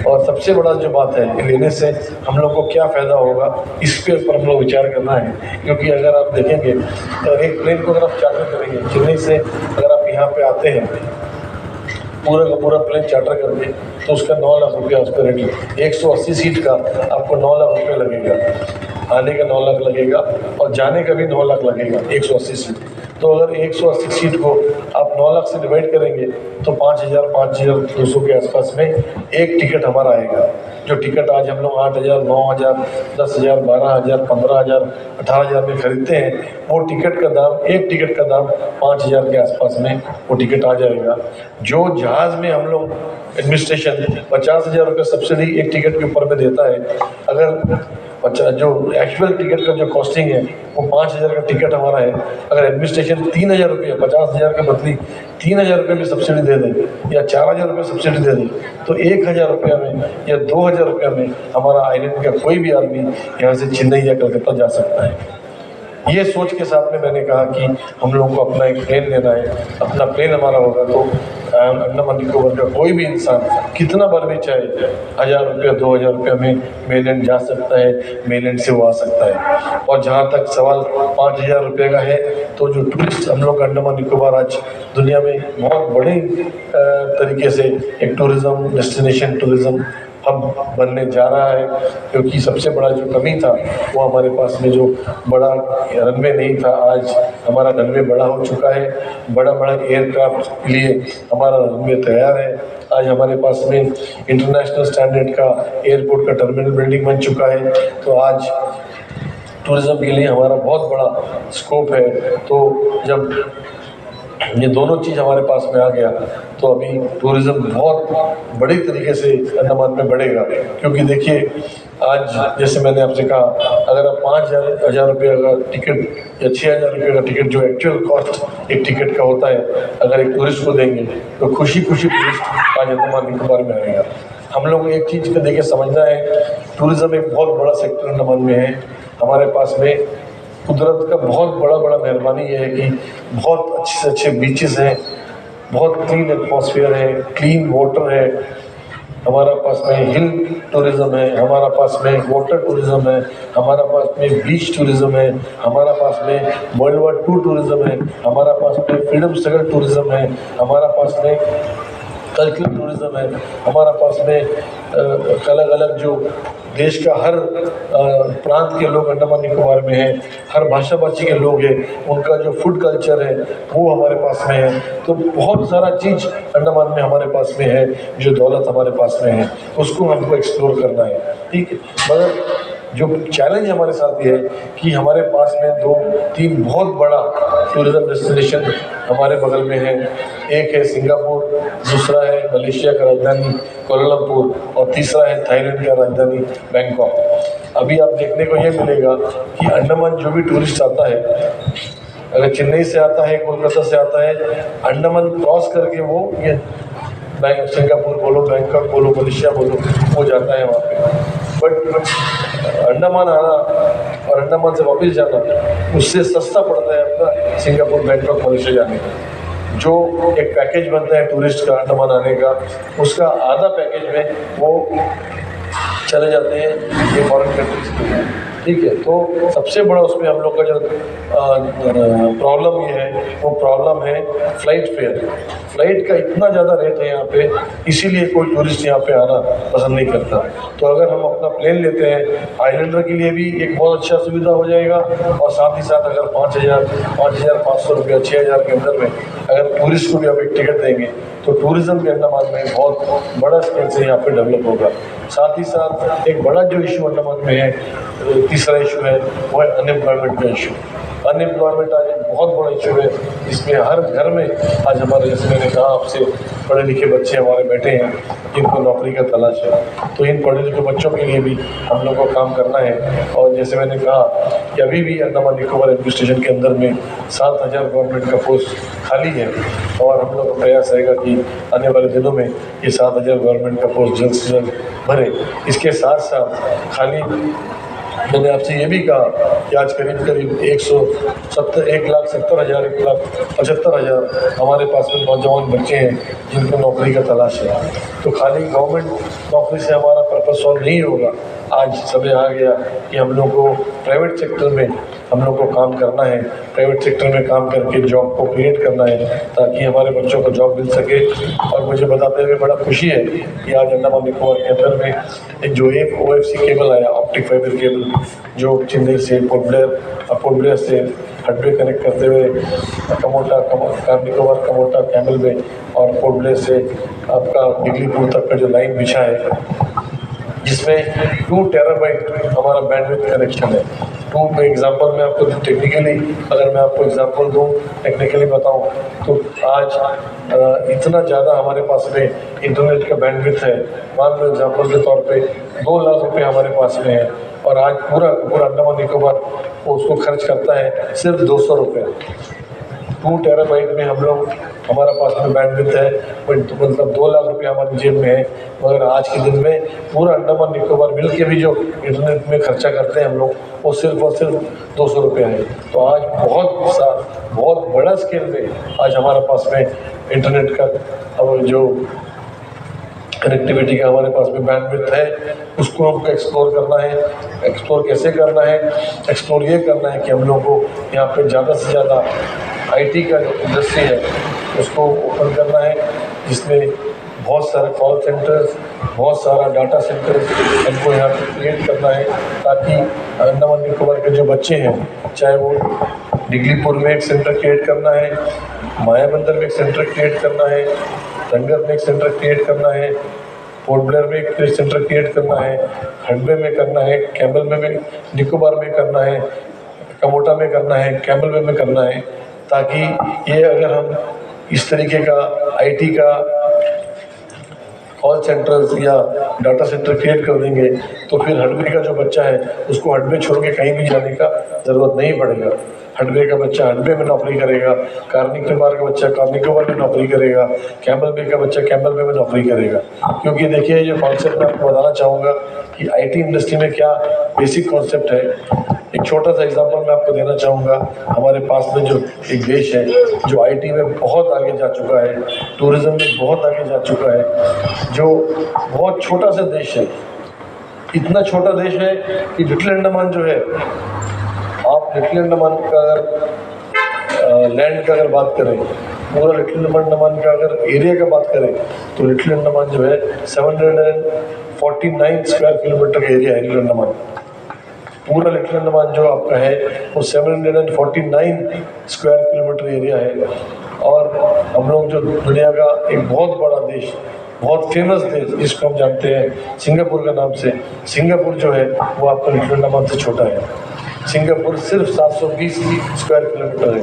और सबसे बड़ा जो बात है लेने से हम लोग को क्या फ़ायदा होगा, इस पे ऊपर हम लोग विचार करना है। क्योंकि अगर आप देखेंगे एक प्लेन को अगर आप चार्टर करेंगे चेन्नई से, अगर आप यहाँ पे आते हैं पूरा का पूरा प्लेन चार्टर करके, तो उसका 9 लाख रुपया उस पर रेट, 180 सीट का आपको 9 लाख रुपया लगेगा, आने का 9 लाख लगेगा और जाने का भी 9 लाख लगेगा 180 सीट। तो अगर 180 सीट को आप 9 लाख से डिवाइड करेंगे तो 5200 के आसपास में एक टिकट हमारा आएगा। जो टिकट आज हम लोग 8000, 9000, 10000, 12000, 15000, 18000 में खरीदते हैं, वो टिकट का दाम, एक टिकट का दाम 5000 के आसपास में वो टिकट आ जाएगा। जो जहाज़ में हम लोग एडमिनिस्ट्रेशन 50,000 रुपये सब्सिडी एक टिकट के ऊपर में देता है, अगर जो एक्चुअल टिकट का जो कॉस्टिंग है वो 5000 का टिकट हमारा है, अगर एडमिनिस्ट्रेशन 3000 रुपये 50,000 के बदली 3000 रुपये भी सब्सिडी दे दे या 4000 रुपये सब्सिडी दे दे, तो 1000 रुपये में या 2000 रुपये में हमारा आइलैंड का कोई भी आदमी यहाँ से चेन्नई या कलकत्ता जा सकता है। ये सोच के साथ में मैंने कहा कि हम लोगों को अपना एक प्लेन लेना है। अपना प्लेन हमारा होगा तो अंडमान निकोबार का कोई भी इंसान कितना बार भी चाहे 1000 रुपये 2000 रुपये में मेलैंड जा सकता है, मेलैंड से वो आ सकता है। और जहाँ तक सवाल 5000 रुपये का है, तो जो टूरिस्ट हम लोग अंडमान निकोबार आज दुनिया में बहुत बड़े तरीके से एक टूरिज़्म डेस्टिनेशन, टूरिज़्म हब बनने जा रहा है। क्योंकि सबसे बड़ा जो कमी था वो हमारे पास में जो बड़ा रनवे नहीं था, आज हमारा रनवे बड़ा हो चुका है। बड़ा एयरक्राफ्ट के लिए हमारा रनवे तैयार है। आज हमारे पास में इंटरनेशनल स्टैंडर्ड का एयरपोर्ट का टर्मिनल बिल्डिंग बन चुका है। तो आज टूरिज़्म के लिए हमारा बहुत बड़ा स्कोप है। तो जब ये दोनों चीज़ हमारे पास में आ गया तो अभी टूरिज़्म बहुत बड़ी तरीके से अंडमान में बढ़ेगा। क्योंकि देखिए आज जैसे मैंने आपसे कहा, अगर आप 5000 रुपये का टिकट या 6000 रुपये का टिकट जो एक्चुअल कॉस्ट एक टिकट का होता है, अगर एक टूरिस्ट को देंगे तो खुशी टूरिस्ट आज अंडमान निकोबार में आएगा। हम लोग एक चीज़ को देखे समझना है, टूरिज़्म एक बहुत बड़ा सेक्टर अंडमान में है। हमारे पास में कुदरत का बहुत बड़ा मेहरबानी ये है कि बहुत अच्छे से अच्छे बीचेस हैं, बहुत क्लीन एटमॉस्फेयर है, क्लीन वाटर है। हमारा पास में हिल टूरिज़्म है, हमारा पास में वाटर टूरिज़्म है, हमारा पास में बीच टूरिज़्म है, हमारा पास में वर्ल्ड वार 2 टूरिज़्म है, हमारा पास में फ्रीडम स्ट्रगल टूरिज़्म है, हमारा पास में कल्चरल टूरिज़्म है, हमारा पास में अलग अलग जो देश का हर प्रांत के लोग अंडमान निकोबार में हैं, हर भाषा भाषी के लोग हैं, उनका जो फूड कल्चर है वो हमारे पास में है। तो बहुत सारा चीज़ अंडमान में हमारे पास में है, जो दौलत हमारे पास में है उसको हमको एक्सप्लोर करना है, ठीक है। मगर जो चैलेंज हमारे साथ ये है कि हमारे पास में 2-3 बहुत बड़ा टूरिज़्म डेस्टिनेशन हमारे बगल में है। एक है सिंगापुर, दूसरा है मलेशिया का राजधानी कोलालमपुर और तीसरा है थाईलैंड का राजधानी बैंकॉक। अभी आप देखने को ये मिलेगा कि अंडमान जो भी टूरिस्ट आता है, अगर चेन्नई से आता है, कोलकाता से आता है, अंडमान क्रॉस करके वो ये सिंगापुर बोलो, बैंकॉक बोलो, मलेशिया बोलो, वो जाता है वहाँ पे। बट अंडमान आना और अंडमान से वापस जाना उससे सस्ता पड़ता है अपना सिंगापुर, बैंकॉक, मलेशिया जाने का। जो एक पैकेज बनता है टूरिस्ट का अंडमान आने का, उसका आधा पैकेज में वो चले जाते हैं ये फॉरेन कंट्रीज के लिए, ठीक है। तो सबसे बड़ा उसमें हम लोग का जो प्रॉब्लम ये है, वो प्रॉब्लम है फ़्लाइट फेयर। फ़्लाइट का इतना ज़्यादा रेट है यहाँ पे, इसीलिए कोई टूरिस्ट यहाँ पे आना पसंद नहीं करता। तो अगर हम अपना प्लेन लेते हैं, आइलैंडर के लिए भी एक बहुत अच्छा सुविधा हो जाएगा, और साथ ही साथ अगर 5,500 रुपया 6,000 के अंदर में अगर टूरिस्ट को भी आप एक टिकट देंगे तो टूरिज़्म के अंडमान में बहुत बड़ा स्केल से यहाँ पे डेवलप होगा। साथ ही साथ एक बड़ा जो इशू अंडमान में है, तीसरा इशू है, वो है अनएम्प्लॉयमेंट का इशू। अनएम्प्लॉयमेंट आज एक बहुत बड़ा इशू है, जिसमें हर घर में आज हमारे, जैसे मैंने कहा आपसे, पढ़े लिखे बच्चे हमारे बैठे हैं जिनको नौकरी का तलाश है, तो इन पढ़े लिखे बच्चों के लिए भी हम लोग को काम करना है। और जैसे मैंने कहा कि अभी भी अंडमान निकोबार एडमिनिस्ट्रेशन के अंदर में 7,000 गवर्नमेंट का पोस्ट खाली है और हम लोग का प्रयास रहेगा कि आने वाले दिनों में ये 7,000 गवर्नमेंट का पोस्ट जल्द से जल्द भरे। इसके साथ साथ खाली मैंने आपसे ये भी कहा कि आज करीब 1,70,000 1,75,000 हमारे पास में नौजवान बच्चे हैं जिनको नौकरी का तलाश है। तो खाली गवर्नमेंट नौकरी से हमारा पर्पस सॉल्व नहीं होगा। आज समय आ गया कि हम लोग को प्राइवेट सेक्टर में हम लोग को काम करना है, प्राइवेट सेक्टर में काम करके जॉब को क्रिएट करना है ताकि हमारे बच्चों को जॉब मिल सके। और मुझे बताते हुए बड़ा खुशी है कि आज अंडमान निकोबार के अंदर में एक जो एक OFC केबल आया, ऑप्टिक फाइबर केबल, जो चेन्नई से पोर्ट ब्लेयर से हडबे कनेक्ट करते हुए निकोबार कमोटा कैमल में और पोर्ट ब्लेयर से आपका दिगलीपुर तक का जो लाइन बिछा है जिसमें 2 टेराबाइट हमारा बैंडविड्थ कनेक्शन है। 2 में एग्जांपल मैं आपको टेक्निकली अगर मैं आपको एग्जांपल दूँ, टेक्निकली बताऊँ तो आज इतना ज़्यादा हमारे पास में इंटरनेट का बैंडविड्थ है। मान लो एग्जांपल के तौर पे 2 लाख रुपए हमारे पास में है और आज पूरा अंडमान निकोबार उसको खर्च करता है सिर्फ 200 रुपये। 2 टेराबाइट में हम लोग हमारा पास में बैंडविड्थ है, मतलब 2 लाख रुपये हमारी जेब में है, मगर आज के दिन में पूरा अंडमान निकोबार मिल के भी जो इंटरनेट में खर्चा करते हैं हम लोग वो सिर्फ और सिर्फ 200 रुपये है। तो आज बहुत बड़ा स्केल में आज हमारे पास में इंटरनेट का अब जो कनेक्टिविटी का हमारे पास में बैंडविड्थ है, उसको हमको एक्सप्लोर करना है। एक्सप्लोर कैसे करना है? एक्सप्लोर ये करना है कि हम लोग को यहाँ पे ज़्यादा से ज़्यादा IT का जो इंडस्ट्री है उसको ओपन करना है, जिसमें बहुत सारे कॉल सेंटर्स, बहुत सारा डाटा सेंटर हमको यहाँ पे क्रिएट करना है ताकि अंडमान निकोबार के जो बच्चे हैं, चाहे वो दिगलीपुर में एक सेंटर क्रिएट करना है, मायाबंदर में एक सेंटर क्रिएट करना है, रंगत में एक सेंटर क्रिएट करना है, पोर्ट ब्लेयर में एक सेंटर क्रिएट करना है, हडबे में करना है, कैमल में निकोबार में करना है, कमोटा में करना है, कैमल में करना है, ताकि ये अगर हम इस तरीके का IT का कॉल सेंटर्स या डाटा सेंटर क्रिएट कर देंगे तो फिर हडबे का जो बच्चा है उसको हडबे छोड़ के कहीं भी जाने का ज़रूरत नहीं पड़ेगा। हडबे का बच्चा हडबे में नौकरी करेगा, कार्निकोबार का बच्चा कार्निकोबार में नौकरी करेगा, कैमल बे का बच्चा कैमल बे में नौकरी करेगा। क्योंकि देखिए ये कॉन्सेप्ट मैं आपको बताना चाहूँगा कि IT इंडस्ट्री में क्या बेसिक कॉन्सेप्ट है। एक छोटा सा एग्जांपल मैं आपको देना चाहूँगा। हमारे पास में जो एक देश है जो IT में बहुत आगे जा चुका है, टूरिज़्म में बहुत आगे जा चुका है, जो बहुत छोटा सा देश है। इतना छोटा देश है कि लिटिल अंडमान जो है, आप लिटिल अंडमान का अगर लैंड का अगर बात करें, पूरा लिटिल अंडमान का अगर एरिया का बात करें तो लिटिल अंडमान जो है 749 स्क्वायर किलोमीटर का एरिया है। लिटिल अंडमान पूरा लिटिल अंडमान जो आपका है वो 749 स्क्वायर किलोमीटर एरिया है। और हम लोग जो दुनिया का एक बहुत बड़ा देश, बहुत फेमस देश जिसको हम जानते हैं सिंगापुर का नाम से, सिंगापुर जो है वो आपका लिटिल अंडमान से छोटा है। सिंगापुर सिर्फ 720 स्क्वायर किलोमीटर है,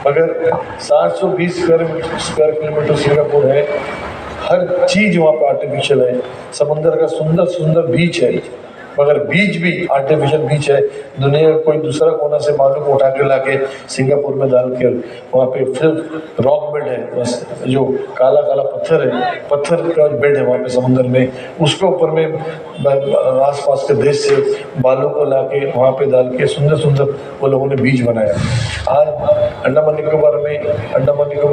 मगर 720 स्क्वायर किलोमीटर सिंगापुर है। हर चीज़ वहाँ पर आर्टिफिशियल है। समंदर का सुंदर बीच है, मगर बीच भी आर्टिफिशियल बीच है। दुनिया का कोई दूसरा कोना से बालू को उठा के ला के सिंगापुर में डाल के वहाँ पे सिर्फ रॉक बेड है, बस जो काला पत्थर है, पत्थर का बेड है वहाँ पे समुद्र में। उसके ऊपर में आसपास के देश से बालू को ला के वहाँ पे डाल के सुंदर वो लोगों ने बीच बनाया। आज अंडमान निकोबार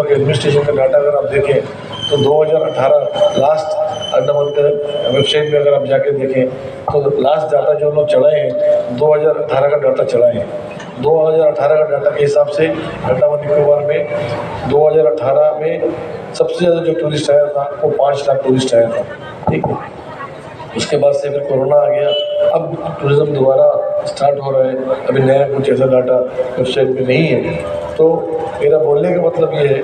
के एडमिनिस्ट्रेशन का डाटा अगर आप देखें तो 2018 लास्ट अंडमान का वेबसाइट में अगर आप जाके देखें तो लास्ट डाटा जो लोग चलाए हैं 2018 का डाटा चलाए हैं। 2018 का डाटा के हिसाब से अंडमान निकोबार में 2018 में सबसे ज़्यादा जो टूरिस्ट आया था वो 5 लाख टूरिस्ट आया था। ठीक है, उसके बाद से फिर कोरोना आ गया, अब टूरिज़्म दोबारा स्टार्ट हो रहा है। अभी नया कुछ ऐसा डाटा वेबसाइट में नहीं है। तो मेरा बोलने का मतलब ये है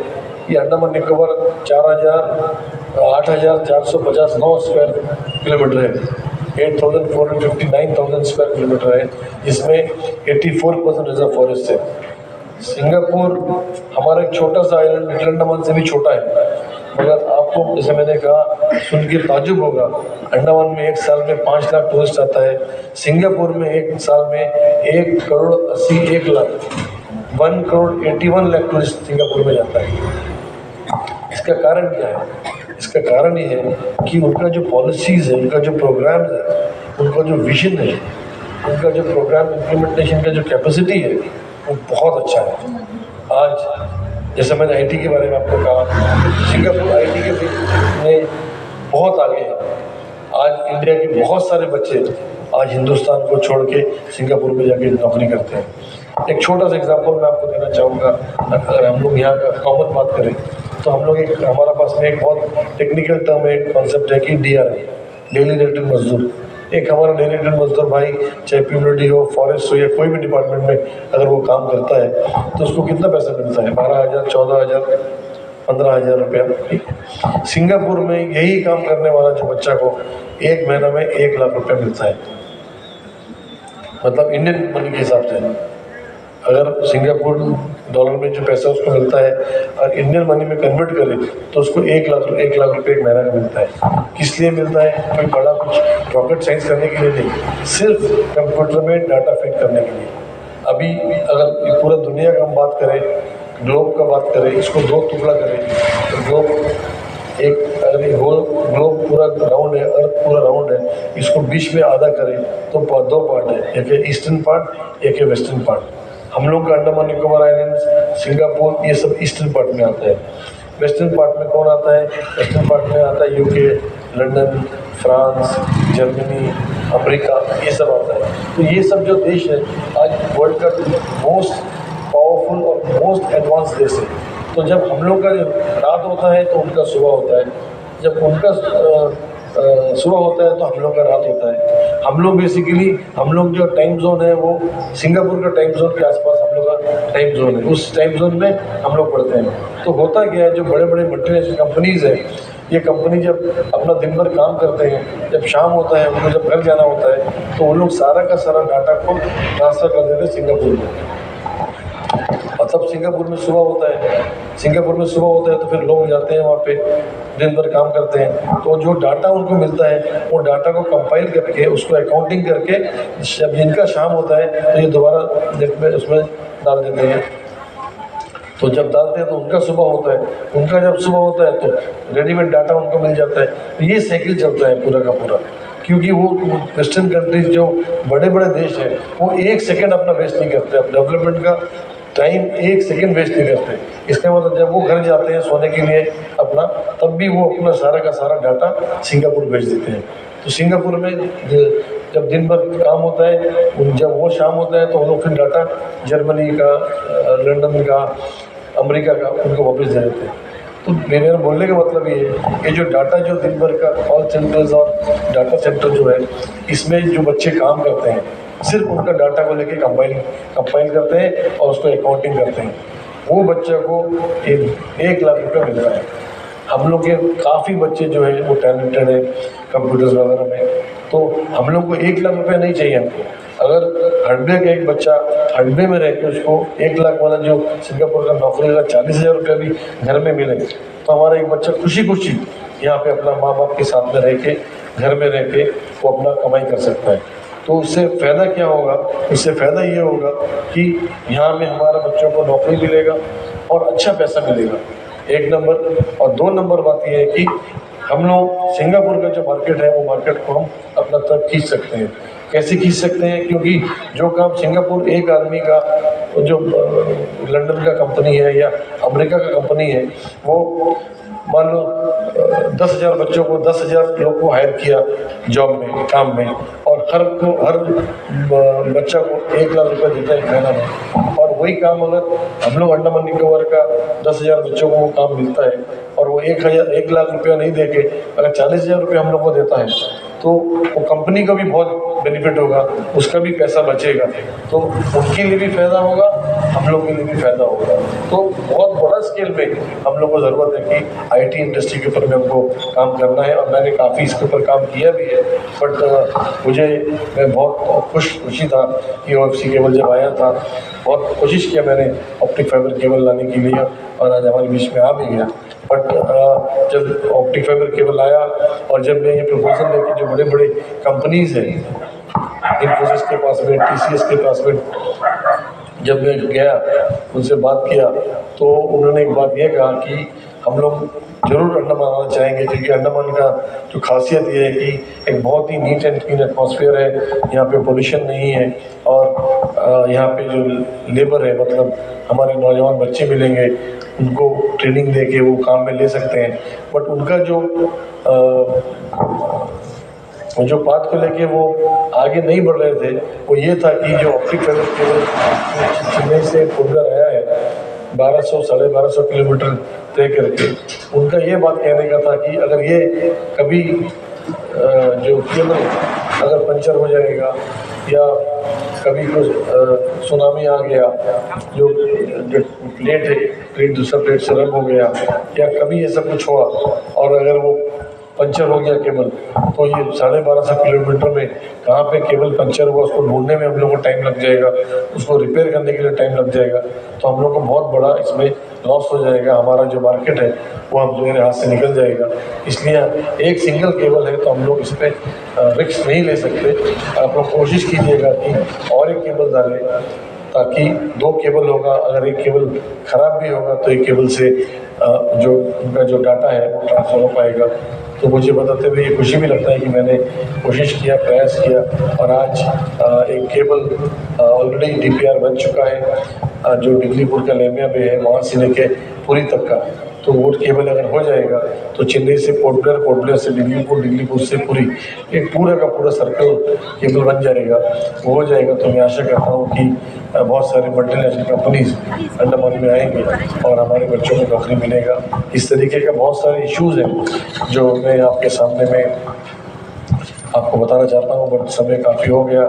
कि अंडमान निकोबार 8,459 स्क्वायर किलोमीटर है, 8,459,000 स्क्वायर किलोमीटर है, जिसमें 84% रिजर्व फॉरेस्ट है। सिंगापुर हमारा एक छोटा सा आइलैंड लिटिल अंडमान से भी छोटा है, मगर आपको जैसे मैंने कहा सुन के ताजुब होगा, अंडमान में एक साल में 5 लाख टूरिस्ट आता है, सिंगापुर में एक साल में 1,80,1 लाख 1,81 लाख टूरिस्ट सिंगापुर में जाता है। इसका कारण क्या है? इसका कारण ये है कि उनका जो पॉलिसीज़ है, उनका जो प्रोग्राम्स है, उनका जो विजन है, उनका जो प्रोग्राम इम्प्लीमेंटेशन का जो कैपेसिटी है वो बहुत अच्छा है। आज जैसे मैंने आईटी के बारे में आपको कहा, सिंगापुर आईटी के में बहुत आगे है। आज इंडिया के बहुत सारे बच्चे आज हिंदुस्तान को छोड़ के सिंगापुर में जाके नौकरी करते हैं। एक छोटा सा एग्जांपल मैं आपको देना चाहूँगा। अगर हम लोग यहाँ का कॉमन बात करें तो हम लोग हमारा पास में एक बहुत टेक्निकल टर्म है, कॉन्सेप्ट है कि DRM, डेली रेटेड मजदूर। एक हमारा डेली रेटेड मजदूर भाई चाहे प्यूबिलिटी हो, फॉरेस्ट हो या कोई भी डिपार्टमेंट में अगर वो काम करता है तो उसको कितना पैसा मिलता है? 12,000, 14,000, 15,000 रुपया। सिंगापुर में यही काम करने वाला जो बच्चा को एक महीना में 1 लाख रुपया मिलता है। मतलब इंडियन मनी के हिसाब से अगर सिंगापुर डॉलर में जो पैसा उसको मिलता है और इंडियन मनी में कन्वर्ट करें तो उसको 1 लाख रुपये एक महीना का मिलता है। किस लिए मिलता है? कोई बड़ा कुछ रॉकेट साइंस करने के लिए नहीं, सिर्फ कंप्यूटर में डाटा फीड करने के लिए। अभी अगर पूरा दुनिया का हम बात करें, ग्लोब का बात करें, इसको 2 टुकड़ा करें तो ग्लोब एक अगर ये होल ग्लोब पूरा राउंड है, अर्थ पूरा राउंड है, इसको बीच में आधा करें तो 2 पार्ट है, एक है ईस्टर्न पार्ट, एक है वेस्टर्न पार्ट। हम लोग का अंडमान निकोबार आइलैंड्स, सिंगापुर, ये सब ईस्टर्न पार्ट में आता है। वेस्टर्न पार्ट में कौन आता है? वेस्टर्न पार्ट में आता है UK, London, France, Germany, America, ये सब आता है। तो ये सब जो देश है आज वर्ल्ड का मोस्ट पावरफुल और मोस्ट एडवांस देश है। तो जब हम लोग का रात होता है तो उनका सुबह होता है, जब उनका सुबह होता है तो हम लोग का रात होता है। हम लोग बेसिकली हम लोग जो टाइम जोन है वो सिंगापुर का टाइम जोन के आसपास हम लोग का टाइम जोन है, उस टाइम जोन में हम लोग पढ़ते हैं। तो होता क्या है, जो बड़े बड़े मल्टीनेशनल कंपनीज है, ये कंपनी जब अपना दिन भर काम करते हैं, जब शाम होता है उनको जब घर जाना होता है तो वो लोग सारा का सारा डाटा को ट्रांसफ़र कर देते हैं सिंगापुर में। और तब सिंगापुर में सुबह होता है, सिंगापुर में सुबह होता है तो फिर लोग जाते हैं वहाँ पे दिन भर काम करते हैं। तो जो डाटा उनको मिलता है वो डाटा को कंपाइल करके उसको अकाउंटिंग करके जब जिनका शाम होता है तो ये दोबारा नेट में उसमें डाल देते हैं। तो जब डालते हैं तो उनका सुबह होता है, उनका जब सुबह होता है तो रेडीमेड डाटा उनको मिल जाता है। तो ये साइकिल चलता है पूरा का पूरा, क्योंकि वो वेस्टर्न कंट्रीज जो बड़े बड़े देश हैं वो 1 सेकेंड अपना वेस्ट नहीं करते, अब डेवलपमेंट का टाइम 1 सेकेंड वेस्ट नहीं करते। इसका मतलब जब वो घर जाते हैं सोने के लिए अपना, तब भी वो अपना सारा का सारा डाटा सिंगापुर भेज देते हैं। तो सिंगापुर में जब दिन भर काम होता है, जब वो शाम होता है तो वो लोग फिर डाटा जर्मनी का, लंदन का, अमेरिका का उनको वापस दे देते हैं। तो मेरे बोलने का मतलब ये है कि जो डाटा जो दिन भर का कॉल सेंटर्स और डाटा सेंटर जो है, इसमें जो बच्चे काम करते हैं सिर्फ उनका डाटा को लेके कंपाइल करते हैं और उसको अकाउंटिंग करते हैं। वो बच्चे को 1 लाख रुपये मिलता है। हम लोग के काफ़ी बच्चे जो है वो टैलेंटेड है कंप्यूटर्स वगैरह में, तो हम लोग को 1 लाख रुपये नहीं चाहिए हमको। अगर हडबे का एक बच्चा हडबे में रह के उसको 1 लाख वाला जो सिंगापुर का नौकरी का 40,000 रुपये भी घर में मिले तो हमारा एक बच्चा खुशी खुशी यहाँ पे अपना माँ बाप के साथ में रह के घर में रह के वो अपना कमाई कर सकता है। तो उससे फ़ायदा क्या होगा? उससे फ़ायदा ये होगा कि यहाँ में हमारे बच्चों को नौकरी मिलेगा और अच्छा पैसा मिलेगा, 1 नंबर। और 2 नंबर बात यह है कि हम लोग सिंगापुर का जो मार्केट है वो मार्केट को हम अपना तरफ खींच सकते हैं। कैसे खींच सकते हैं? क्योंकि जो काम सिंगापुर एक आदमी का, जो लंदन का कंपनी है या अमेरिका का कंपनी है, वो मान लो 10,000 बच्चों को 10,000 लोग को हायर किया जॉब में, काम में, और हर बच्चा को 1 लाख रुपये देता है महीना में। और वही काम अगर हम लोग अंडमान निकोबार का 10,000 बच्चों को वो काम मिलता है और वो 1 लाख रुपया नहीं दे के अगर 40,000 रुपये हम लोग को देता है तो वो कंपनी का भी बहुत बेनिफिट होगा, उसका भी पैसा बचेगा, तो उनके लिए भी फ़ायदा होगा, हम लोग के लिए भी फायदा होगा। तो बहुत बड़ा स्केल में हम लोग को ज़रूरत है कि आईटी इंडस्ट्री के ऊपर में हमको काम करना है, और मैंने काफ़ी इसके ऊपर काम किया भी है। बट मैं बहुत खुशी था कि OFC केबल जब आया था, बहुत कोशिश किया मैंने ऑप्टिक फाइबर केबल लाने के लिए, और आज हमारे बीच में आ भी गया। बट जब ऑप्टिक फाइबर केबल आया और जब मैं ये प्रपोजल लेके जो बड़े बड़े कंपनीज हैं, इन्फोसिस के पास में, TCS के पास में जब मैं गया, उनसे बात किया, तो उन्होंने एक बात ये कहा कि हम लोग ज़रूर अंडमान आना चाहेंगे, क्योंकि अंडमान का जो खासियत ये है कि एक बहुत ही नीट एंड क्लीन एटमॉस्फेयर है, यहाँ पे पोल्यूशन नहीं है, और यहाँ पे जो लेबर है, मतलब हमारे नौजवान बच्चे मिलेंगे, उनको ट्रेनिंग दे के वो काम में ले सकते हैं। बट उनका जो बात को लेके वो आगे नहीं बढ़ रहे थे, वो ये था कि जो ऑप्टिक फाइबर केबल चेन्नई से खुलकर आया है 1200-1250 किलोमीटर तय करके, उनका ये बात कहने का था कि अगर ये कभी जो केबल अगर पंचर हो जाएगा, या कभी कुछ सुनामी आ गया, जो प्लेट दूसरा प्लेट से रब हो गया, या कभी ये सब कुछ हुआ और अगर वो पंचर हो गया केबल, तो ये 1250 किलोमीटर में कहाँ पे केबल पंचर हुआ उसको ढूंढने में हम लोग को टाइम लग जाएगा, उसको रिपेयर करने के लिए टाइम लग जाएगा। तो हम लोग को बहुत बड़ा इसमें लॉस हो जाएगा, हमारा जो मार्केट है वो हम मेरे हाथ से निकल जाएगा। इसलिए एक सिंगल केबल है तो हम लोग इस पर रिस्क नहीं ले सकते। आप लोग कोशिश कीजिएगा कि और एक केबल डालें, ताकि 2 केबल होगा, अगर एक केबल ख़राब भी होगा तो एक केबल से जो उनका जो डाटा है वो ट्रांसफ़र हो पाएगा। तो मुझे बताते हुए ये खुशी भी लगता है कि मैंने कोशिश किया, प्रयास किया, और आज एक केबल ऑलरेडी DPR बन चुका है, जो डिगलीपुर का लेमिया पे है, वहाँ से लेके पुरी तक का। तो वो केबल अगर हो जाएगा तो चेन्नई से पोर्ट ब्लेयर, पोर्ट ब्लेयर से डिगलीपुर, डिगलीपुर से पुरी, एक पूरा का पूरा सर्कल केबल बन जाएगा। वो हो जाएगा तो मैं आशा करता हूँ कि बहुत सारे मल्टीनेशनल कंपनीज अंडमान में आएंगे और हमारे बच्चों को नौकरी मिलेगा। इस तरीके का बहुत सारे इश्यूज़ हैं जो मैं आपके सामने में आपको बताना चाहता हूँ, बट समय काफ़ी हो गया,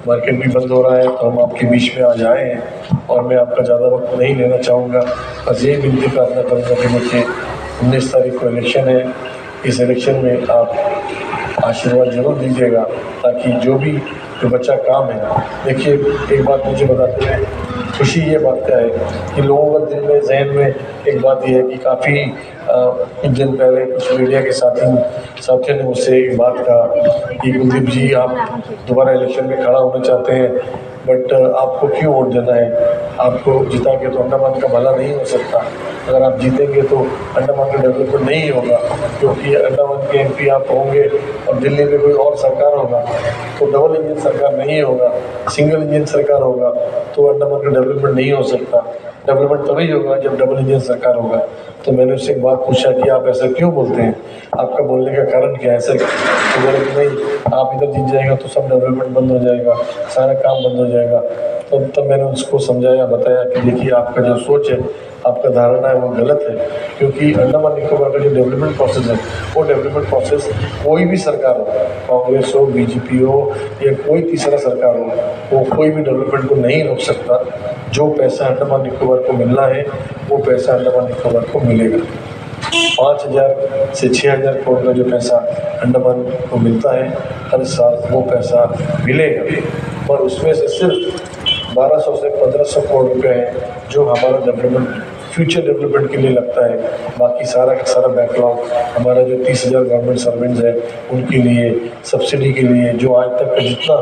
मार्केट भी बंद हो रहा है, तो हम आपके बीच में आज आए हैं और मैं आपका ज़्यादा वक्त नहीं लेना चाहूँगा। बस यही विनती प्रार्थना करूँगा कि मुझे 19 तारीख को इलेक्शन है, इस इलेक्शन में आप आशीर्वाद जरूर दीजिएगा, ताकि जो बच्चा काम है। देखिए, एक बात मुझे बताते हैं, खुशी ये बात का है कि लोगों का दिल में, जहन में एक बात ये है कि काफ़ी कुछ दिन पहले कुछ मीडिया के साथियों ने मुझसे एक बात कहा कि कुलदीप जी, आप दोबारा इलेक्शन में खड़ा होना चाहते हैं, बट आपको क्यों वोट देना है? आपको जिता के तो अंडमान का भला नहीं हो सकता। अगर आप जीतेंगे तो अंडमान का डेवलपमेंट नहीं होगा, क्योंकि अंडमान के MP आप होंगे और दिल्ली में कोई और सरकार होगा तो डबल इंजन सरकार नहीं होगा, सिंगल इंजन सरकार होगा, तो अंडमान का डेवलपमेंट नहीं हो सकता। डेवलपमेंट तभी होगा जब डबल इंजन सरकार होगा। तो मैंने उससे एक बात पूछा कि आप ऐसा क्यों बोलते हैं, आपका बोलने का कारण क्या है सर? तो बोले कि नहीं, आप इधर जीत जाएगा तो सब डेवलपमेंट बंद हो जाएगा, सारा काम बंद हो जाएगा। तब मैंने उसको समझाया, बताया कि देखिए, आपका जो सोच है, आपका धारणा है वो गलत है, क्योंकि अंडमान निकोबार का जो डेवलपमेंट प्रोसेस है, वो डेवलपमेंट प्रोसेस कोई भी सरकार हो, कांग्रेस हो, BJP हो, या कोई तीसरा सरकार हो, वो कोई भी डेवलपमेंट को नहीं रोक सकता। जो पैसा अंडमान निकोबार को मिलना है वो पैसा अंडमान निकोबार को मिलेगा। 5,000 से 6,000 करोड़ का जो पैसा अंडमान को मिलता है हर साल, वो पैसा मिलेगा, और उसमें से सिर्फ 1200 से 1500 करोड़ रुपये है जो हमारा डेवलपमेंट, फ्यूचर डेवलपमेंट के लिए लगता है। बाकी सारा का सारा बैकलॉग हमारा जो 30,000 गवर्नमेंट सर्वेंट्स हैं उनके लिए, सब्सिडी के लिए, जो आज तक का जितना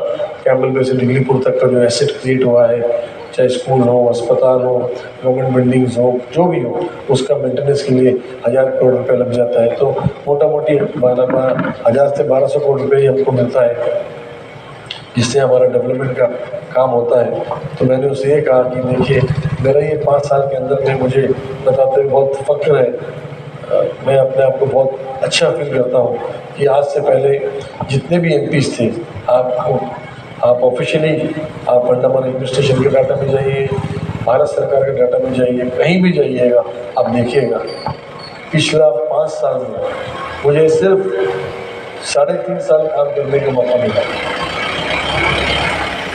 कैमल पे से डिगलीपुर तक का जो एसेट क्रिएट हुआ है, चाहे स्कूल हो, अस्पताल हो, गवर्नमेंट बिल्डिंग्स हो, जो भी हो, उसका मेंटेनेंस के लिए 1,000 करोड़ रुपये लग जाता है। तो मोटा मोटी 1,000 से 1,200 करोड़ रुपये ही हमको मिलता है, जिससे हमारा डेवलपमेंट का काम होता है। तो मैंने उसे ये कहा कि देखिए, मेरा ये 5 साल के अंदर में मुझे बताते हुए बहुत फ़ख्र है, मैं अपने आप को बहुत अच्छा फील करता हूँ कि आज से पहले जितने भी MPs थे, आप ऑफिशियली आप अंडमान एडमिनिस्ट्रेशन के डाटा में जाइए, भारत सरकार के डाटा में जाइए, कहीं भी जाइएगा, आप देखिएगा पिछला 5 साल में मुझे सिर्फ 3.5 साल काम करने का मौका मिला।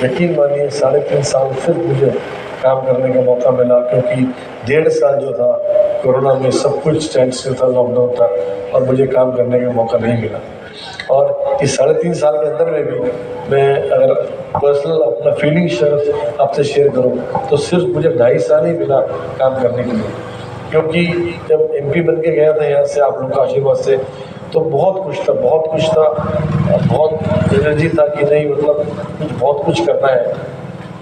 यकीन मानिए, 3.5 साल सिर्फ मुझे काम करने का मौका मिला, क्योंकि 1.5 साल जो था कोरोना में सब कुछ स्टैंड स्टिल था, लॉकडाउन था और मुझे काम करने का मौका नहीं मिला। और इस 3.5 साल के अंदर में भी मैं अगर पर्सनल अपना फीलिंग शेयर आपसे शेयर करूं तो सिर्फ मुझे 2.5 साल ही मिला काम करने के लिए, क्योंकि जब MP बन के गया था यहाँ से आप लोगों का आशीर्वाद से, तो बहुत कुछ था, बहुत एनर्जी था कि नहीं मतलब बहुत कुछ करना है,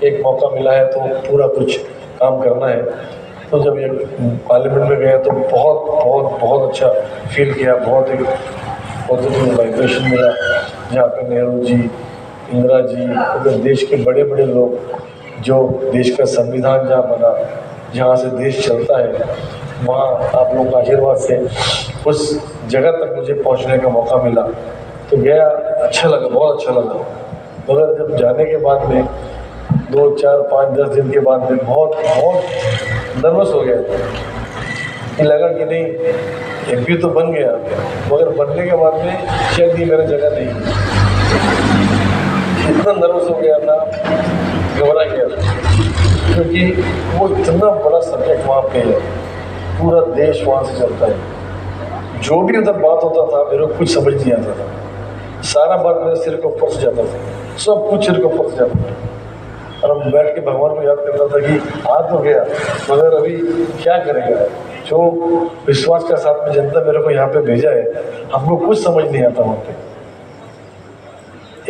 एक मौका मिला है तो पूरा कुछ काम करना है। तो जब ये पार्लियामेंट में गया तो बहुत अच्छा फील किया, बहुत एक पॉजिटिव वाइब्रेशन मिला, जहाँ पे नेहरू जी, इंदिरा जी, मतलब देश के बड़े बड़े लोग, जो देश का संविधान जहाँ बना, जहाँ से देश चलता है, वहाँ आप लोगों का आशीर्वाद से उस जगह तक मुझे पहुँचने का मौका मिला। तो गया, अच्छा लगा, बहुत अच्छा लगा। मगर जब जाने के बाद में 2, 4, 5, 10 दिन के बाद में बहुत नर्वस हो गया कि लगा कि नहीं MP तो बन गया, मगर बनने के बाद में शायद ये मेरा जगह नहीं है। इतना नर्वस हो गया था, घबरा गया था, क्योंकि वो इतना बड़ा सब्जेक्ट वहाँ पे है, पूरा देश वहाँ से चलता है। जो भी उधर बात होता था मेरे को कुछ समझ नहीं आता था, सारा बात मेरे सिर के ऊपर से जाता था, सब कुछ सिर के ऊपर से जाता था। और मैं बैठ के भगवान को याद करता था कि आ तो गया, मगर अभी क्या करेगा, जो विश्वास के साथ में जनता मेरे को यहाँ पे भेजा है, हमको कुछ समझ नहीं आता वहाँ पे।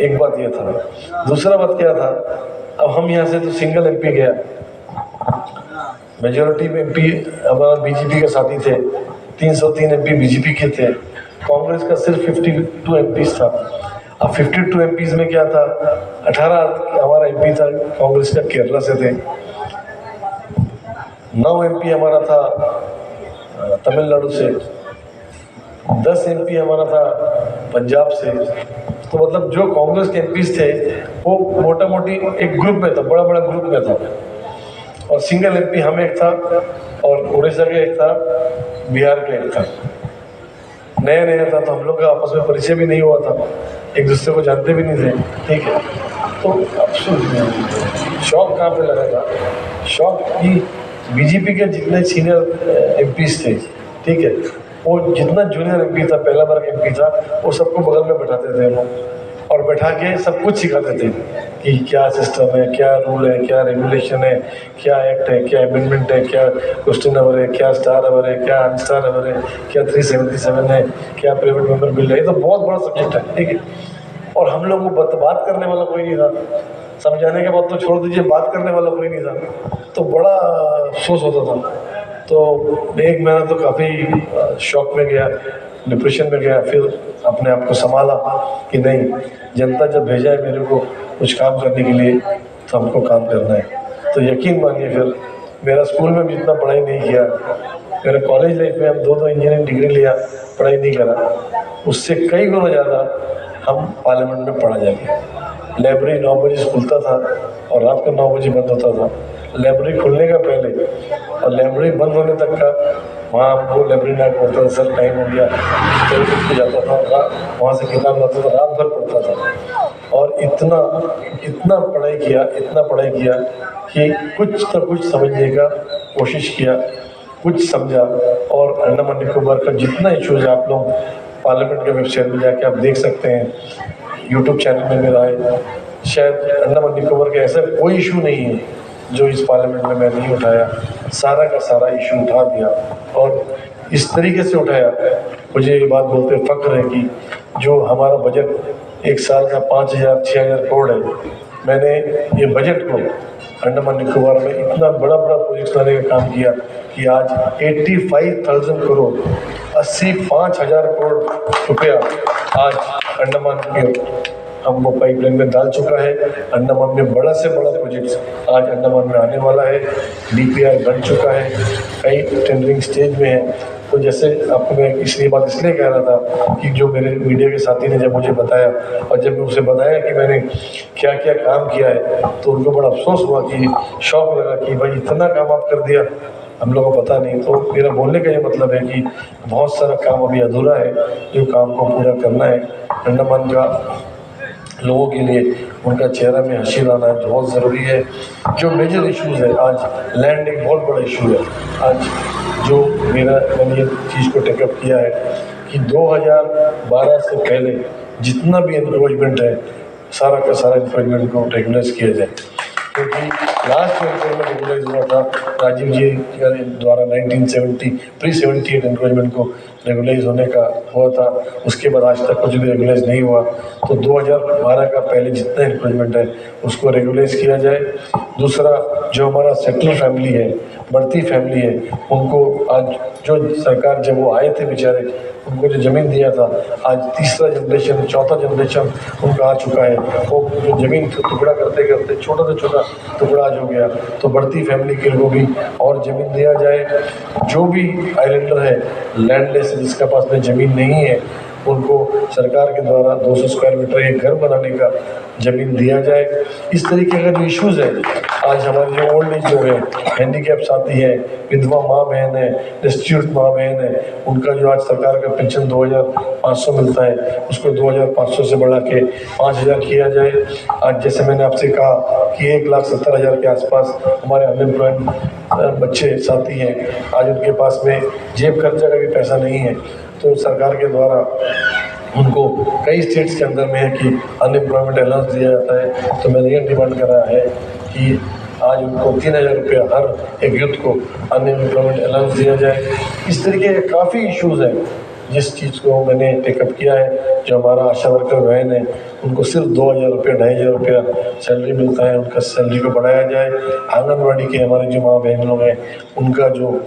एक बात ये था। दूसरा बात क्या था, अब हम यहाँ से तो सिंगल MP गया, मेजोरिटी में MP हमारा BJP के साथी थे, 303 MP BJP के थे, कांग्रेस का सिर्फ 52 MPs था। अब 52 MPs में क्या था, 18 हमारा MP था कांग्रेस का केरला से थे, 9 MP हमारा था तमिलनाडु से, 10 MP हमारा था पंजाब से। तो मतलब जो कांग्रेस के MPs थे वो मोटा मोटी एक ग्रुप में था, बड़ा ग्रुप में था, और सिंगल MP हम एक था, और उड़ीसा का एक था, बिहार का एक था। नया था तो हम लोग का आपस में परिचय भी नहीं हुआ था, एक दूसरे को जानते भी नहीं थे, ठीक है। तो अब शौक कहाँ पे लगा था, शौक कि BJP के जितने सीनियर MPs थे, ठीक है, वो जितना जूनियर MP था, पहला बार MP था, वो सबको बगल में बैठाते थे लोग, और बैठा के सब कुछ सिखाते थे कि क्या सिस्टम है, क्या रूल है, क्या रेगुलेशन है, क्या एक्ट है, क्या अमेंडमेंट है, क्या क्वेश्चन अवर है, क्या स्टार अवर है, क्या अनस्टार अवर है, क्या 377 है, क्या प्राइवेट मेंबर बिल है। ये तो बहुत बड़ा सब्जेक्ट है, ठीक है। और हम लोग को बात करने वाला कोई नहीं था, समझाने के बाद तो छोड़ दीजिए, बात करने वाला कोई नहीं था, तो बड़ा अफसोस होता था। तो 1 महीना तो काफ़ी शॉक में गया, डिप्रेशन में गया, फिर अपने आप को संभाला कि नहीं, जनता जब भेजा है मेरे को कुछ काम करने के लिए तो हमको काम करना है। तो यकीन मानिए फिर मेरा स्कूल में भी इतना पढ़ाई नहीं किया, मेरे कॉलेज लाइफ में हम 2 इंजीनियरिंग डिग्री लिया, पढ़ाई नहीं करा, उससे कई गुना ज़्यादा हम पार्लियामेंट में पढ़ा जाएंगे। लाइब्रेरी 9 बजे खुलता था और रात को 9 बजे बंद होता था। लाइब्रेरी खुलने का पहले और लाइब्रेरी बंद होने तक का वहाँ हमको लाइब्रेरी नाइट पढ़ता था, सर टाइम हो गया, चल कुछ जाता था, वहाँ से किताब लाता था, रात भर पढ़ता था। और इतना पढ़ाई किया कि कुछ तो कुछ समझने का कोशिश किया, कुछ समझा। और अंडमान निकोबार का जितना इशूज़ है आप लोग पार्लियामेंट के वेबसाइट में जाके आप देख सकते हैं, यूट्यूब चैनल में मेरा है, शायद अंडमान निकोबार का ऐसा कोई इशू नहीं है जो इस पार्लियामेंट में मैं नहीं उठाया, सारा का सारा इशू उठा दिया। और इस तरीके से उठाया, मुझे ये बात बोलते फख्र है कि जो हमारा बजट 1 साल का 5,000-6,000 करोड़ है, मैंने ये बजट को अंडमान निकोबार में इतना बड़ा प्रोजेक्ट लाने का काम किया कि आज 85,000 करोड़ 85,000 करोड़ रुपया आज अंडमान के हमको पाइपलाइन में डाल चुका है। अंडमान में बड़ा से बड़ा प्रोजेक्ट आज अंडमान में आने वाला है, DPR बन चुका है, कई टेंडरिंग स्टेज में है। तो जैसे आपको मैं इसलिए कह रहा था कि जो मेरे मीडिया के साथी ने जब मुझे बताया और जब मैं उसे बताया कि मैंने क्या क्या काम किया है, तो उनको बड़ा अफसोस हुआ, कि शौक लगा कि भाई इतना काम आप कर दिया, हम लोगों को पता नहीं। तो मेरा बोलने का ये मतलब है कि बहुत सारा काम अभी अधूरा है, जो काम को पूरा करना है अंडमान का लोगों के लिए, उनका चेहरा में हंसी लाना बहुत ज़रूरी है। जो मेजर इश्यूज़ है, आज लैंड एक बहुत बड़ा इशू है। आज जो मैंने ये चीज़ को टेकअप किया है कि 2012 से पहले जितना भी एनक्रोचमेंट है, सारा का सारा एनक्रोचमेंट को रेगुलाइज किया जाए, क्योंकि लास्ट में एनक्रोचमेंट रेगुलाइज हुआ था राजीव जी के द्वारा 1970 pre-78 एनक्रोचमेंट को रेगुलाइज होने का हुआ था। उसके बाद आज तक कुछ भी रेगुलाइज नहीं हुआ। तो 2012 का पहले जितना एनक्रोचमेंट है उसको रेगुलाइज किया जाए। दूसरा, जो हमारा सेटलर फैमिली है, बढ़ती फैमिली है, उनको आज जो सरकार जब वो आए थे बेचारे, उनको जो ज़मीन दिया था, आज तीसरा जनरेशन, चौथा जनरेशन उनका आ चुका है। वो जो ज़मीन टुकड़ा करते करते छोटा से छोटा टुकड़ा आज हो गया। तो बढ़ती फैमिली के लोगों भी और ज़मीन दिया जाए। जो भी आइलैंडर है, लैंडलेस, जिसका पास में ज़मीन नहीं है, उनको सरकार के द्वारा 200 स्क्वायर मीटर एक घर बनाने का ज़मीन दिया जाए। इस तरीके का जो इश्यूज़ है, आज हमारे जो ओल्ड एज लोग हैं, हैंडीकैप साथी है, विधवा माँ बहन है, डिस्ट्रीब्यूट माँ बहन है, उनका जो आज सरकार का पेंशन 2500 मिलता है, उसको 2500 से बढ़ा के 5000 किया जाए। आज जैसे मैंने आपसे कहा कि 1,70,000 के आसपास हमारे अनएम्प्लॉयड बच्चे साथी हैं, आज उनके पास में जेब खर्चा का भी पैसा नहीं है। तो सरकार के द्वारा उनको कई स्टेट्स के अंदर में है कि अनएम्प्लॉयमेंट अलाउंस दिया जाता है। तो मैंने ये डिमांड करा है कि आज उनको 3,000 रुपया हर एक यूथ को अनएम्प्लॉयमेंट अलाउंस दिया जाए। इस तरीके के काफ़ी इश्यूज़ हैं जिस चीज़ को मैंने टेकअप किया है। जो हमारा आशा वर्कर बहन है, उनको सिर्फ 2,000 रुपया, 2,500 रुपया सैलरी मिलता है, उनका सैलरी को बढ़ाया जाए। आंगनबाड़ी के हमारे जो माँ बहन लोग हैं, उनका जो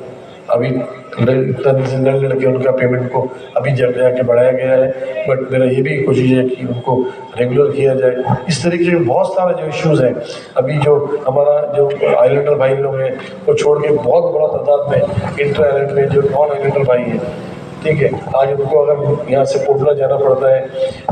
अभी इतना लड़के उनका पेमेंट को अभी जाके बढ़ाया गया है, बट मेरा ये भी कोशिश है कि उनको रेगुलर किया जाए। इस तरीके के बहुत सारे जो इश्यूज़ हैं, अभी जो हमारा जो आइलैंडर भाई लोग हैं, वो छोड़ के बहुत बड़ा तादाद में इंटर आइलैंड में जो नॉन आइलैंडर भाई हैं, ठीक है, आज उनको अगर यहाँ से पोटला जाना पड़ता है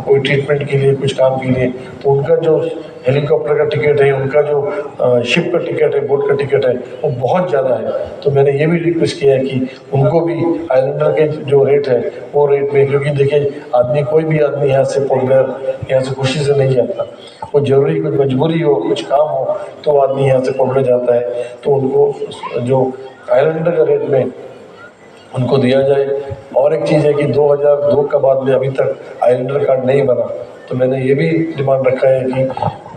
कोई ट्रीटमेंट के लिए, कुछ काम के लिए, तो उनका जो हेलीकॉप्टर का टिकट है, उनका जो शिप का टिकट है, बोट का टिकट है, वो बहुत ज़्यादा है। तो मैंने ये भी रिक्वेस्ट किया है कि उनको भी आइलैंडर के जो रेट है वो रेट में, क्योंकि देखिए आदमी, कोई भी आदमी यहाँ से पोर्टब्लेयर यहाँ से खुशी से नहीं जाता, वो ज़रूरी कुछ मजबूरी हो, कुछ काम हो, तो आदमी यहाँ से पोर्टब्लेयर जाता है। तो उनको जो आइलैंडर का रेट में उनको दिया जाए। और एक चीज़ है कि 2002 के बाद में अभी तक आइलैंडर कार्ड नहीं बना, तो मैंने ये भी डिमांड रखा है कि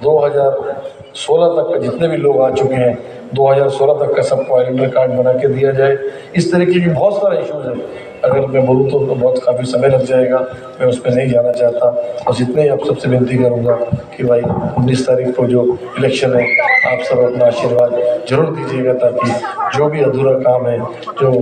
2016 तक जितने भी लोग आ चुके हैं, 2016 तक का सबको आइलैंडर कार्ड बना के दिया जाए। इस तरीके की बहुत सारे इश्यूज़ हैं, अगर मैं बोलूँ तो बहुत काफ़ी समय लग जाएगा, मैं उस पर नहीं जाना चाहता। बस इतने ही आप सबसे विनती करूँगा कि भाई 19 तारीख को जो इलेक्शन है, आप सब अपना आशीर्वाद जरूर दीजिएगा, ताकि जो भी अधूरा काम है, जो